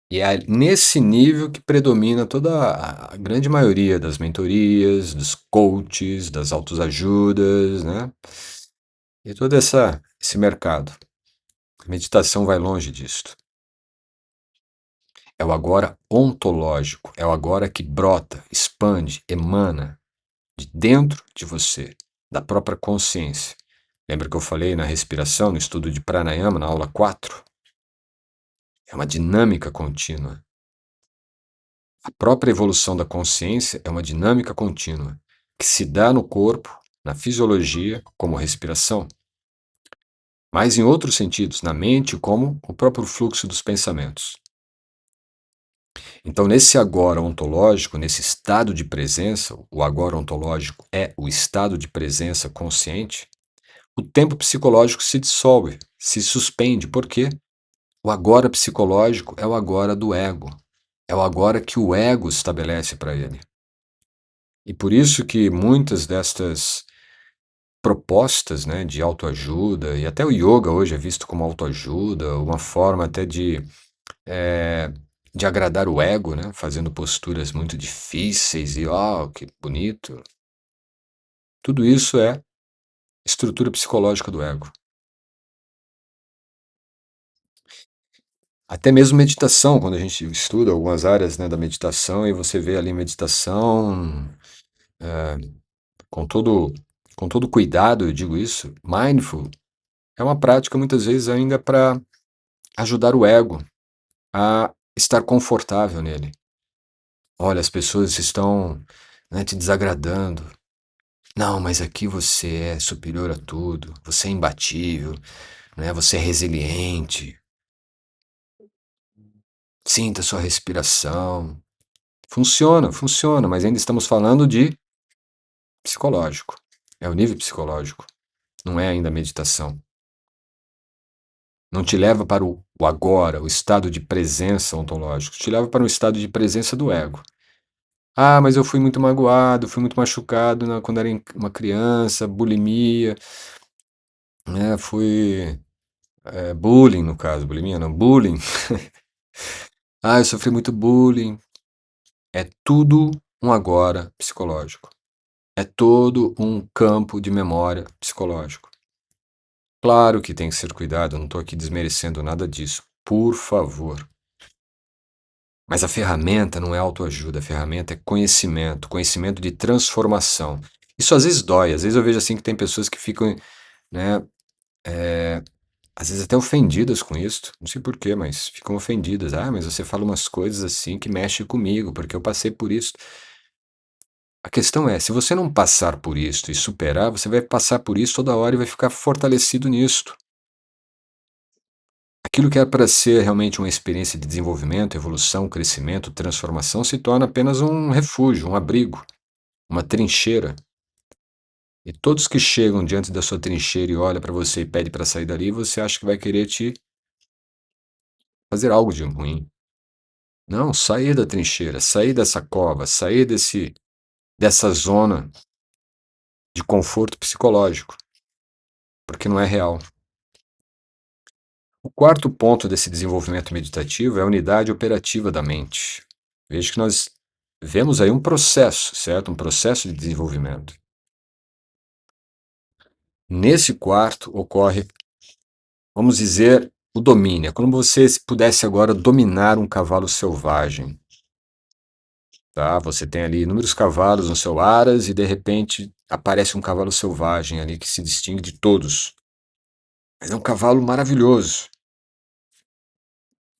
E é nesse nível que predomina toda a grande maioria das mentorias, dos coaches, das autoajudas, né? E todo esse mercado. A meditação vai longe disto. É o agora ontológico, é o agora que brota, expande, emana de dentro de você, da própria consciência. Lembra que eu falei na respiração, no estudo de pranayama, na aula 4? É uma dinâmica contínua. A própria evolução da consciência é uma dinâmica contínua, que se dá no corpo, na fisiologia, como respiração, mas em outros sentidos, na mente, como o próprio fluxo dos pensamentos. Então, nesse agora ontológico, nesse estado de presença, o agora ontológico é o estado de presença consciente, o tempo psicológico se dissolve, se suspende. Por quê? O agora psicológico é o agora do ego. É o agora que o ego estabelece para ele. E por isso que muitas destas propostas, né, de autoajuda, e até o yoga hoje é visto como autoajuda, uma forma até eh, de agradar o ego, né, fazendo posturas muito difíceis e, ó, que bonito. Tudo isso é estrutura psicológica do ego. Até mesmo meditação, quando a gente estuda algumas áreas, né, da meditação e você vê ali meditação, com todo, com todo cuidado, eu digo isso, mindful é uma prática muitas vezes ainda para ajudar o ego a estar confortável nele. Olha, as pessoas estão, né, te desagradando. Não, mas aqui você é superior a tudo, você é imbatível, né? Você é resiliente. Sinta sua respiração. Funciona, funciona, mas ainda estamos falando de psicológico. É o nível psicológico, não é ainda meditação. Não te leva para o agora, o estado de presença ontológico, te leva para um estado de presença do ego. Ah, mas eu fui muito magoado, fui muito machucado quando era uma criança, bulimia, né? Fui bullying, no caso, bulimia não, bullying. Ah, eu sofri muito bullying. É tudo um agora psicológico. É todo um campo de memória psicológico. Claro que tem que ser cuidado, eu não estou aqui desmerecendo nada disso, por favor. Mas a ferramenta não é autoajuda, a ferramenta é conhecimento, conhecimento de transformação. Isso às vezes dói, às vezes eu vejo assim que tem pessoas que ficam, né, às vezes até ofendidas com isso, não sei por quê, mas ficam ofendidas. Ah, mas você fala umas coisas assim que mexem comigo, porque eu passei por isso. A questão é, se você não passar por isso e superar, você vai passar por isso toda hora e vai ficar fortalecido nisto. Aquilo que é para ser realmente uma experiência de desenvolvimento, evolução, crescimento, transformação, se torna apenas um refúgio, um abrigo, uma trincheira. E todos que chegam diante da sua trincheira e olham para você e pedem para sair dali, você acha que vai querer te fazer algo de ruim. Não, sair da trincheira, sair dessa cova, sair dessa zona de conforto psicológico, porque não é real. O quarto ponto desse desenvolvimento meditativo é a unidade operativa da mente. Veja que nós vemos aí um processo, certo? Um processo de desenvolvimento. Nesse quarto ocorre, vamos dizer, o domínio. É como você pudesse agora dominar um cavalo selvagem. Tá? Você tem ali inúmeros cavalos no seu aras e de repente aparece um cavalo selvagem ali que se distingue de todos. Mas é um cavalo maravilhoso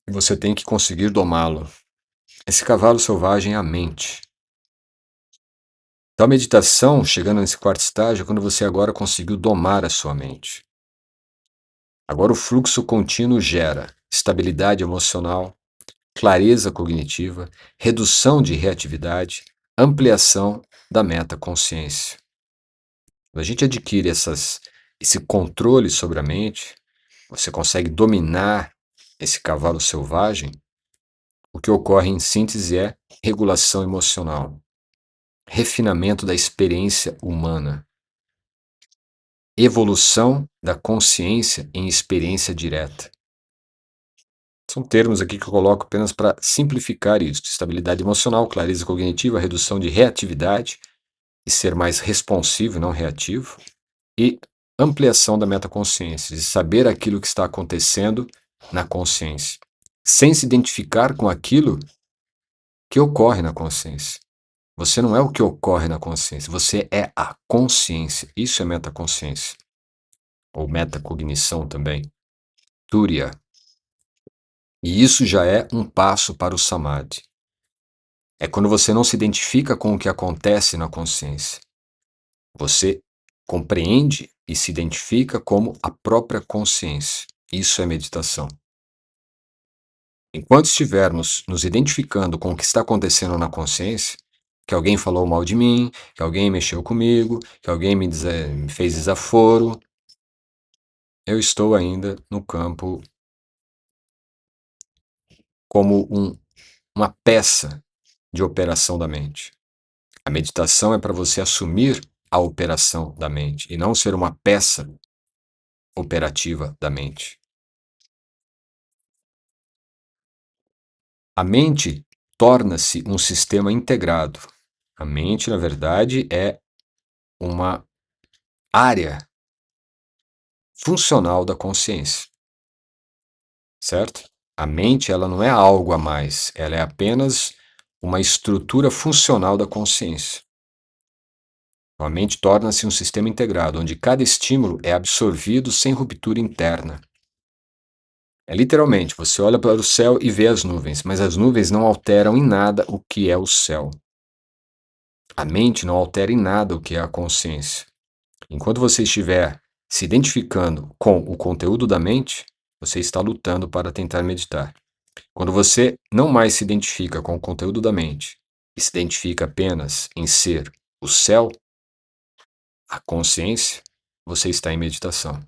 e você tem que conseguir domá-lo. Esse cavalo selvagem é a mente. Então, a meditação, chegando nesse quarto estágio, é quando você agora conseguiu domar a sua mente. Agora, o fluxo contínuo gera estabilidade emocional, clareza cognitiva, redução de reatividade, ampliação da metaconsciência. Quando a gente adquire esse controle sobre a mente, você consegue dominar esse cavalo selvagem, o que ocorre em síntese é regulação emocional, refinamento da experiência humana, evolução da consciência em experiência direta. São termos aqui que eu coloco apenas para simplificar isso: estabilidade emocional, clareza cognitiva, redução de reatividade e ser mais responsivo, não reativo, e ampliação da metaconsciência, de saber aquilo que está acontecendo na consciência, sem se identificar com aquilo que ocorre na consciência. Você não é o que ocorre na consciência, você é a consciência. Isso é metaconsciência, ou metacognição também. Turiya. E isso já é um passo para o samadhi. É quando você não se identifica com o que acontece na consciência. Você compreende e se identifica como a própria consciência. Isso é meditação. Enquanto estivermos nos identificando com o que está acontecendo na consciência, que alguém falou mal de mim, que alguém mexeu comigo, que alguém me fez desaforo, eu estou ainda no campo como uma peça de operação da mente. A meditação é para você assumir a operação da mente e não ser uma peça operativa da mente. A mente torna-se um sistema integrado. A mente, na verdade, é uma área funcional da consciência, certo? A mente, ela não é algo a mais, ela é apenas uma estrutura funcional da consciência. A mente torna-se um sistema integrado, onde cada estímulo é absorvido sem ruptura interna. É literalmente, você olha para o céu e vê as nuvens, mas as nuvens não alteram em nada o que é o céu. A mente não altera em nada o que é a consciência. Enquanto você estiver se identificando com o conteúdo da mente, você está lutando para tentar meditar. Quando você não mais se identifica com o conteúdo da mente e se identifica apenas em ser o céu, a consciência, você está em meditação.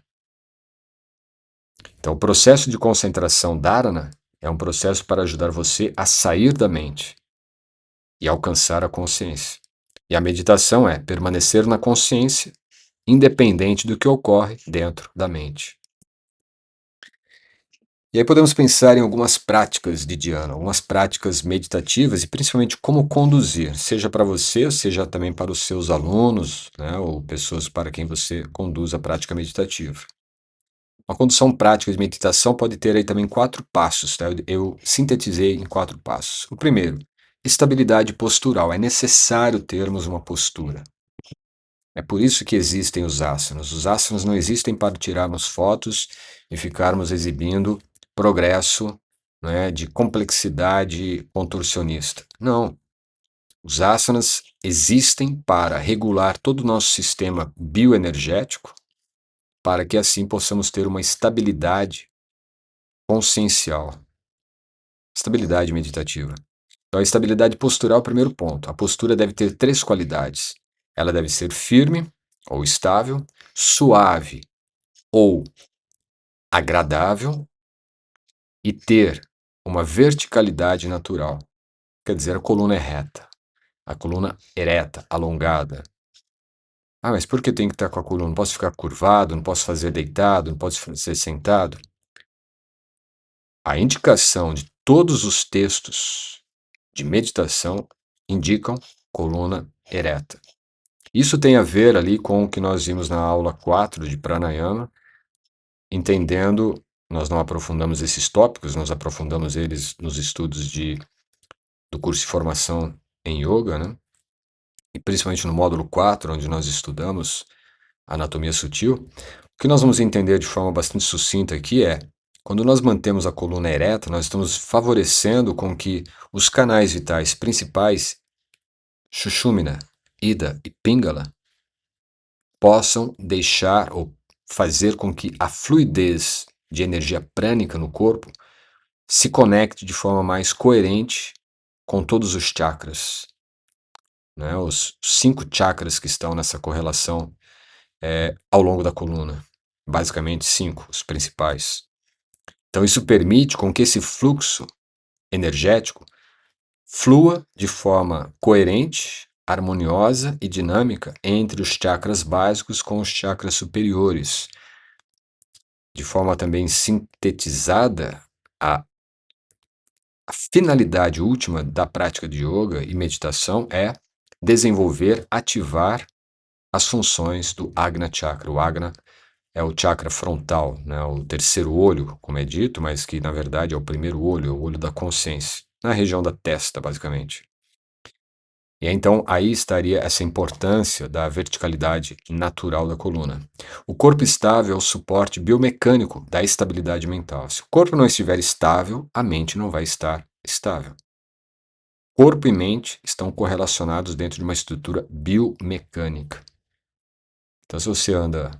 Então, o processo de concentração dharana é um processo para ajudar você a sair da mente e alcançar a consciência. E a meditação é permanecer na consciência, independente do que ocorre dentro da mente. E aí podemos pensar em algumas práticas de dhyana, algumas práticas meditativas e principalmente como conduzir, seja para você, ou seja também para os seus alunos, né, ou pessoas para quem você conduz a prática meditativa. Uma condução prática de meditação pode ter aí também 4 passos, tá? Eu sintetizei em 4 passos. O primeiro, estabilidade postural. É necessário termos uma postura. É por isso que existem os asanas. Os asanas não existem para tirarmos fotos e ficarmos exibindo progresso, né, de complexidade contorcionista. Não. Os asanas existem para regular todo o nosso sistema bioenergético, para que assim possamos ter uma estabilidade consciencial, estabilidade meditativa. Então, a estabilidade postural é o primeiro ponto. A postura deve ter 3 qualidades. Ela deve ser firme ou estável, suave ou agradável e ter uma verticalidade natural. Quer dizer, a coluna é reta, a coluna ereta, alongada. Ah, mas por que tem que estar com a coluna? Não posso ficar curvado, não posso fazer deitado, não posso fazer sentado? A indicação de todos os textos de meditação indicam coluna ereta. Isso tem a ver ali com o que nós vimos na aula 4 de Pranayama, entendendo, nós não aprofundamos esses tópicos, nós aprofundamos eles nos estudos do curso de formação em Yoga, né? E principalmente no módulo 4, onde nós estudamos anatomia sutil. O que nós vamos entender de forma bastante sucinta aqui é, quando nós mantemos a coluna ereta, nós estamos favorecendo com que os canais vitais principais, Sushumna, Ida e Pingala, possam deixar ou fazer com que a fluidez de energia prânica no corpo se conecte de forma mais coerente com todos os chakras, né? Os 5 chakras que estão nessa correlação ao longo da coluna. Basicamente 5, os principais. Então isso permite com que esse fluxo energético flua de forma coerente, harmoniosa e dinâmica entre os chakras básicos com os chakras superiores. De forma também sintetizada, a, a finalidade última da prática de yoga e meditação é desenvolver, ativar as funções do Agna Chakra. O Agna é o chakra frontal, né, o terceiro olho, como é dito, mas que na verdade é o primeiro olho, é o olho da consciência, na região da testa, basicamente. E então aí estaria essa importância da verticalidade natural da coluna. O corpo estável é o suporte biomecânico da estabilidade mental. Se o corpo não estiver estável, a mente não vai estar estável. Corpo e mente estão correlacionados dentro de uma estrutura biomecânica. Então, se você anda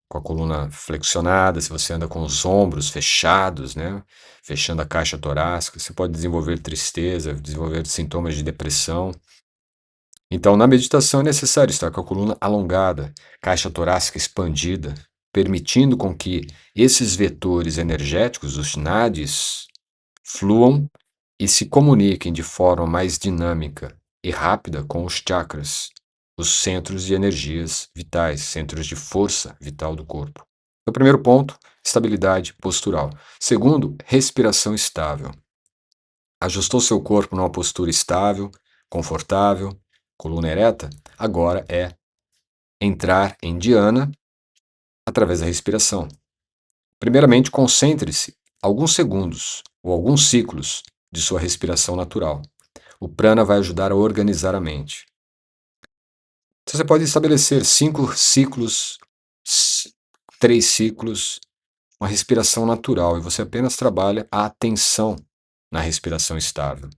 com a coluna flexionada, se você anda com os ombros fechados, né? Fechando a caixa torácica, você pode desenvolver tristeza, desenvolver sintomas de depressão. Então, na meditação é necessário estar com a coluna alongada, caixa torácica expandida, permitindo com que esses vetores energéticos, os nadis, fluam e se comuniquem de forma mais dinâmica e rápida com os chakras, os centros de energias vitais, centros de força vital do corpo. O primeiro ponto, estabilidade postural. Segundo, respiração estável. Ajustou seu corpo numa postura estável, confortável, coluna ereta? Agora é entrar em dhyana através da respiração. Primeiramente, concentre-se alguns segundos ou alguns ciclos de sua respiração natural. O prana vai ajudar a organizar a mente. Então, você pode estabelecer 5 ciclos, 3 ciclos, uma respiração natural, e você apenas trabalha a atenção na respiração estável.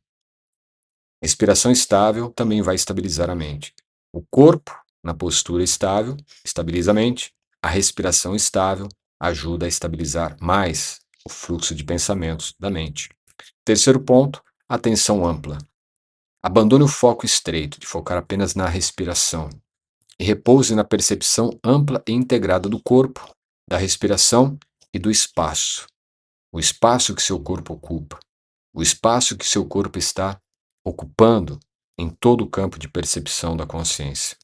Respiração estável também vai estabilizar a mente. O corpo, na postura estável, estabiliza a mente. A respiração estável ajuda a estabilizar mais o fluxo de pensamentos da mente. Terceiro ponto, atenção ampla. Abandone o foco estreito de focar apenas na respiração e repouse na percepção ampla e integrada do corpo, da respiração e do espaço. O espaço que seu corpo ocupa, o espaço que seu corpo está ocupando em todo o campo de percepção da consciência.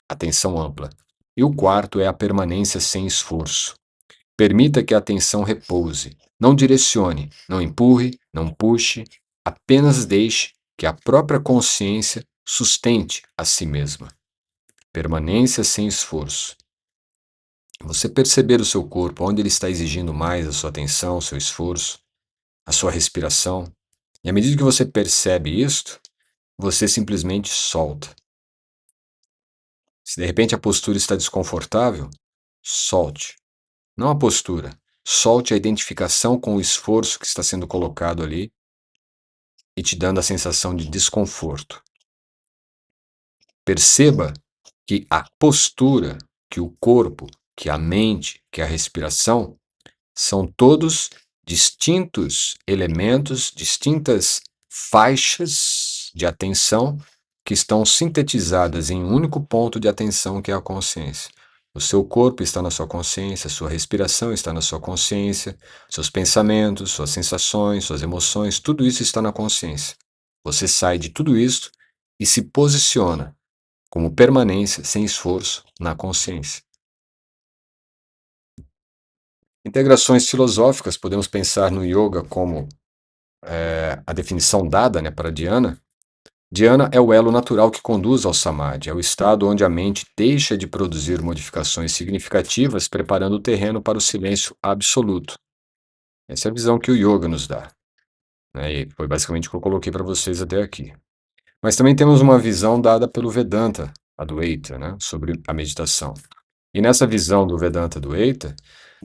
Atenção ampla. E o quarto é a permanência sem esforço. Permita que a atenção repouse. Não direcione, não empurre, não puxe, apenas deixe que a própria consciência sustente a si mesma. Permanência sem esforço. Você perceber o seu corpo, onde ele está exigindo mais a sua atenção, o seu esforço, a sua respiração. E à medida que você percebe isto, você simplesmente solta. Se de repente a postura está desconfortável, solte. Não a postura, solte a identificação com o esforço que está sendo colocado ali e te dando a sensação de desconforto. Perceba que a postura, que o corpo, que a mente, que a respiração são todos distintos elementos, distintas faixas de atenção que estão sintetizadas em um único ponto de atenção, que é a consciência. O seu corpo está na sua consciência, sua respiração está na sua consciência, seus pensamentos, suas sensações, suas emoções, tudo isso está na consciência. Você sai de tudo isso e se posiciona como permanência, sem esforço, na consciência. Integrações filosóficas, podemos pensar no yoga como a definição dada, né, para dhyana. Dhyana é o elo natural que conduz ao samadhi, é o estado onde a mente deixa de produzir modificações significativas, preparando o terreno para o silêncio absoluto. Essa é a visão que o yoga nos dá, né, e foi basicamente o que eu coloquei para vocês até aqui. Mas também temos uma visão dada pelo Vedanta Advaita, né, sobre a meditação. E nessa visão do Vedanta Advaita,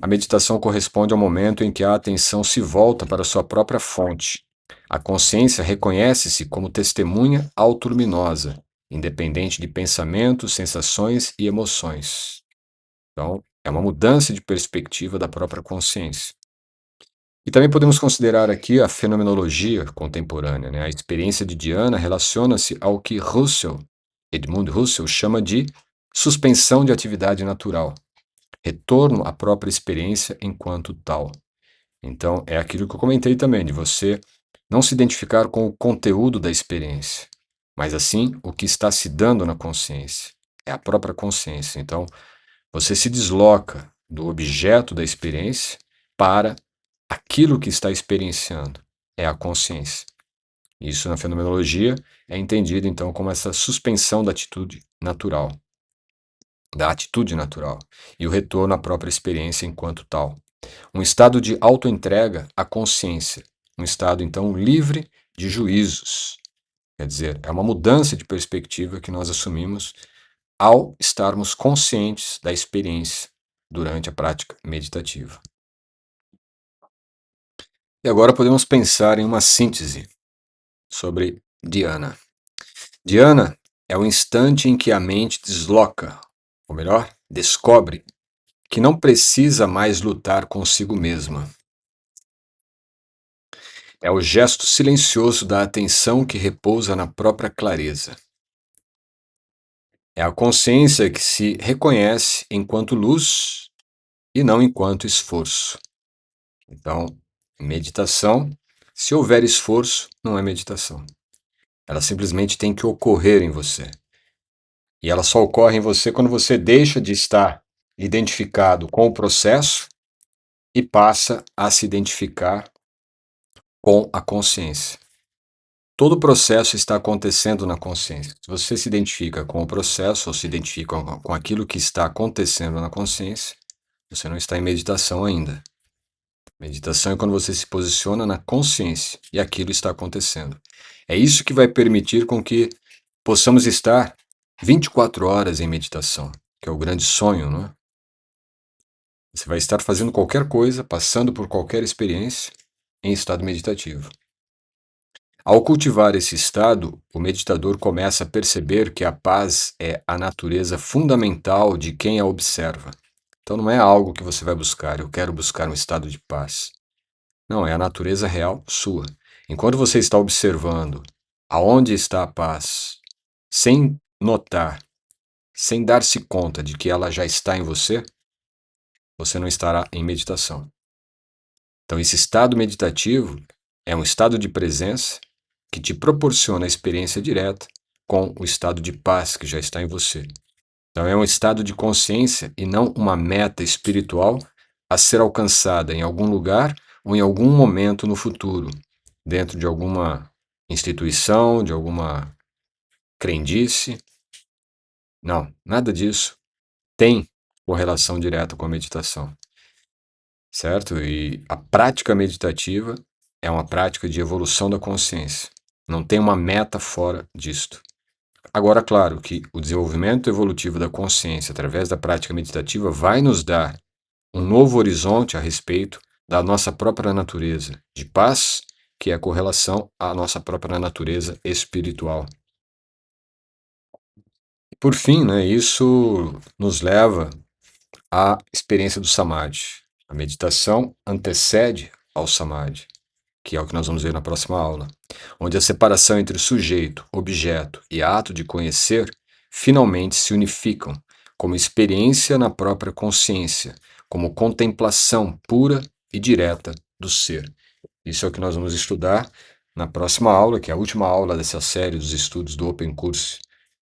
a meditação corresponde ao momento em que a atenção se volta para sua própria fonte. A consciência reconhece-se como testemunha autoluminosa, independente de pensamentos, sensações e emoções. Então, é uma mudança de perspectiva da própria consciência. E também podemos considerar aqui a fenomenologia contemporânea, né? A experiência de dhyana relaciona-se ao que Edmund Husserl, chama de suspensão de atividade natural, retorno à própria experiência enquanto tal. Então, é aquilo que eu comentei também, de você não se identificar com o conteúdo da experiência, mas assim o que está se dando na consciência. É a própria consciência. Então, você se desloca do objeto da experiência para aquilo que está experienciando. É a consciência. Isso na fenomenologia é entendido então como essa suspensão da atitude natural, e o retorno à própria experiência enquanto tal. Um estado de autoentrega à consciência, um estado então livre de juízos. Quer dizer, é uma mudança de perspectiva que nós assumimos ao estarmos conscientes da experiência durante a prática meditativa. E agora podemos pensar em uma síntese sobre dhyana. Dhyana é o instante em que a mente desloca, ou melhor, descobre que não precisa mais lutar consigo mesma. É o gesto silencioso da atenção que repousa na própria clareza. É a consciência que se reconhece enquanto luz e não enquanto esforço. Então, meditação, se houver esforço, não é meditação. Ela simplesmente tem que ocorrer em você. E ela só ocorre em você quando você deixa de estar identificado com o processo e passa a se identificar com a consciência. Todo o processo está acontecendo na consciência. Se você se identifica com o processo ou se identifica com aquilo que está acontecendo na consciência, você não está em meditação ainda. Meditação é quando você se posiciona na consciência e aquilo está acontecendo. É isso que vai permitir com que possamos estar 24 horas em meditação, que é o grande sonho, não é? Você vai estar fazendo qualquer coisa, passando por qualquer experiência em estado meditativo. Ao cultivar esse estado, o meditador começa a perceber que a paz é a natureza fundamental de quem a observa. Então não é algo que você vai buscar, eu quero buscar um estado de paz. Não, é a natureza real sua. Enquanto você está observando aonde está a paz, sem notar, sem dar-se conta de que ela já está em você, você não estará em meditação. Então, esse estado meditativo é um estado de presença que te proporciona a experiência direta com o estado de paz que já está em você. Então, é um estado de consciência e não uma meta espiritual a ser alcançada em algum lugar ou em algum momento no futuro, dentro de alguma instituição, de alguma crendice. Não, nada disso tem correlação direta com a meditação, certo? E a prática meditativa é uma prática de evolução da consciência. Não tem uma meta fora disto. Agora, claro que o desenvolvimento evolutivo da consciência através da prática meditativa vai nos dar um novo horizonte a respeito da nossa própria natureza de paz, que é a correlação à nossa própria natureza espiritual. Por fim, né, isso nos leva à experiência do samadhi. A meditação antecede ao samadhi, que é o que nós vamos ver na próxima aula, onde a separação entre sujeito, objeto e ato de conhecer finalmente se unificam como experiência na própria consciência, como contemplação pura e direta do ser. Isso é o que nós vamos estudar na próxima aula, que é a última aula dessa série dos estudos do Open Course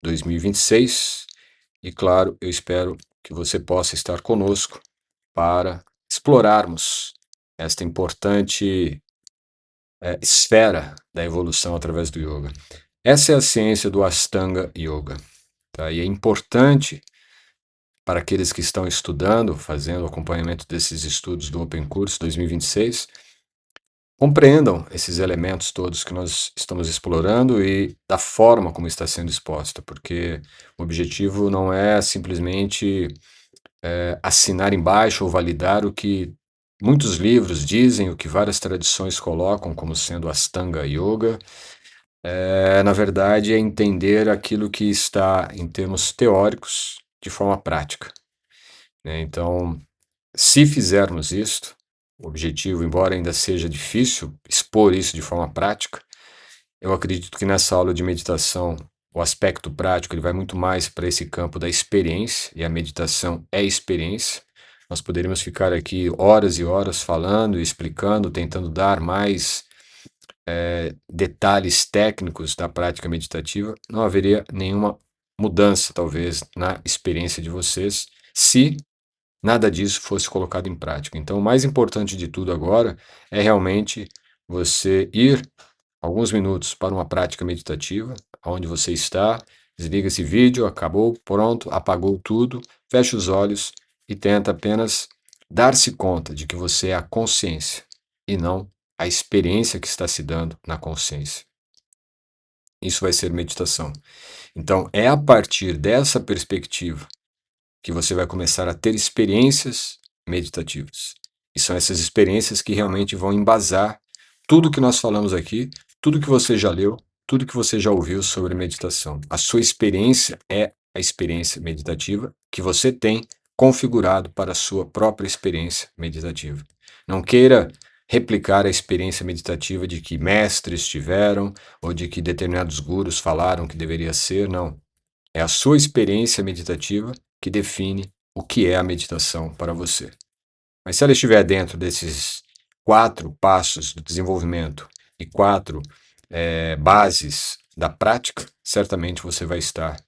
2026. E claro, eu espero que você possa estar conosco para explorarmos esta importante esfera da evolução através do yoga. Essa é a ciência do Ashtanga Yoga. Tá? E é importante para aqueles que estão estudando, fazendo o acompanhamento desses estudos do Open Course 2026, compreendam esses elementos todos que nós estamos explorando e da forma como está sendo exposta, porque o objetivo não é simplesmente assinar embaixo ou validar o que muitos livros dizem, o que várias tradições colocam como sendo Ashtanga Yoga. Na verdade, é entender aquilo que está em termos teóricos de forma prática, né? Então, se fizermos isto, o objetivo, embora ainda seja difícil expor isso de forma prática, eu acredito que nessa aula de meditação o aspecto prático ele vai muito mais para esse campo da experiência, e a meditação é experiência. Nós poderíamos ficar aqui horas e horas falando e explicando, tentando dar mais detalhes técnicos da prática meditativa, não haveria nenhuma mudança, talvez, na experiência de vocês, se nada disso fosse colocado em prática. Então, o mais importante de tudo agora é realmente você ir alguns minutos para uma prática meditativa, onde você está, desliga esse vídeo, acabou, pronto, apagou tudo, fecha os olhos e tenta apenas dar-se conta de que você é a consciência e não a experiência que está se dando na consciência. Isso vai ser meditação. Então, é a partir dessa perspectiva que você vai começar a ter experiências meditativas. E são essas experiências que realmente vão embasar tudo que nós falamos aqui, tudo que você já leu, tudo que você já ouviu sobre meditação. A sua experiência é a experiência meditativa que você tem configurado para a sua própria experiência meditativa. Não queira replicar a experiência meditativa de que mestres tiveram ou de que determinados gurus falaram que deveria ser, não. É a sua experiência meditativa que define o que é a meditação para você. Mas se ela estiver dentro desses 4 passos do desenvolvimento e 4 bases da prática, certamente você vai estar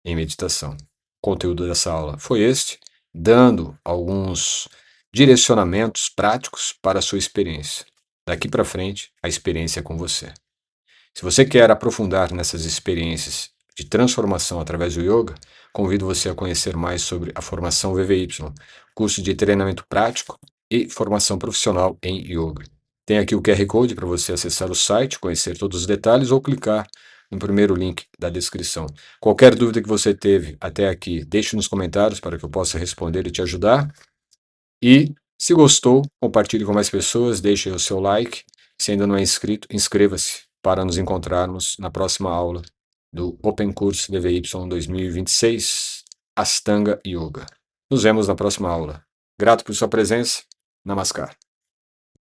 em meditação. O conteúdo dessa aula foi este, dando alguns direcionamentos práticos para a sua experiência. Daqui para frente, a experiência é com você. Se você quer aprofundar nessas experiências de transformação através do yoga, convido você a conhecer mais sobre a formação VVY, curso de treinamento prático e formação profissional em yoga. Tem aqui o QR Code para você acessar o site, conhecer todos os detalhes ou clicar no primeiro link da descrição. Qualquer dúvida que você teve até aqui, deixe nos comentários para que eu possa responder e te ajudar. E, se gostou, compartilhe com mais pessoas, deixe o seu like. Se ainda não é inscrito, inscreva-se para nos encontrarmos na próxima aula do Open Course DVY 2026, Astanga Yoga. Nos vemos na próxima aula. Grato por sua presença. Namaskar.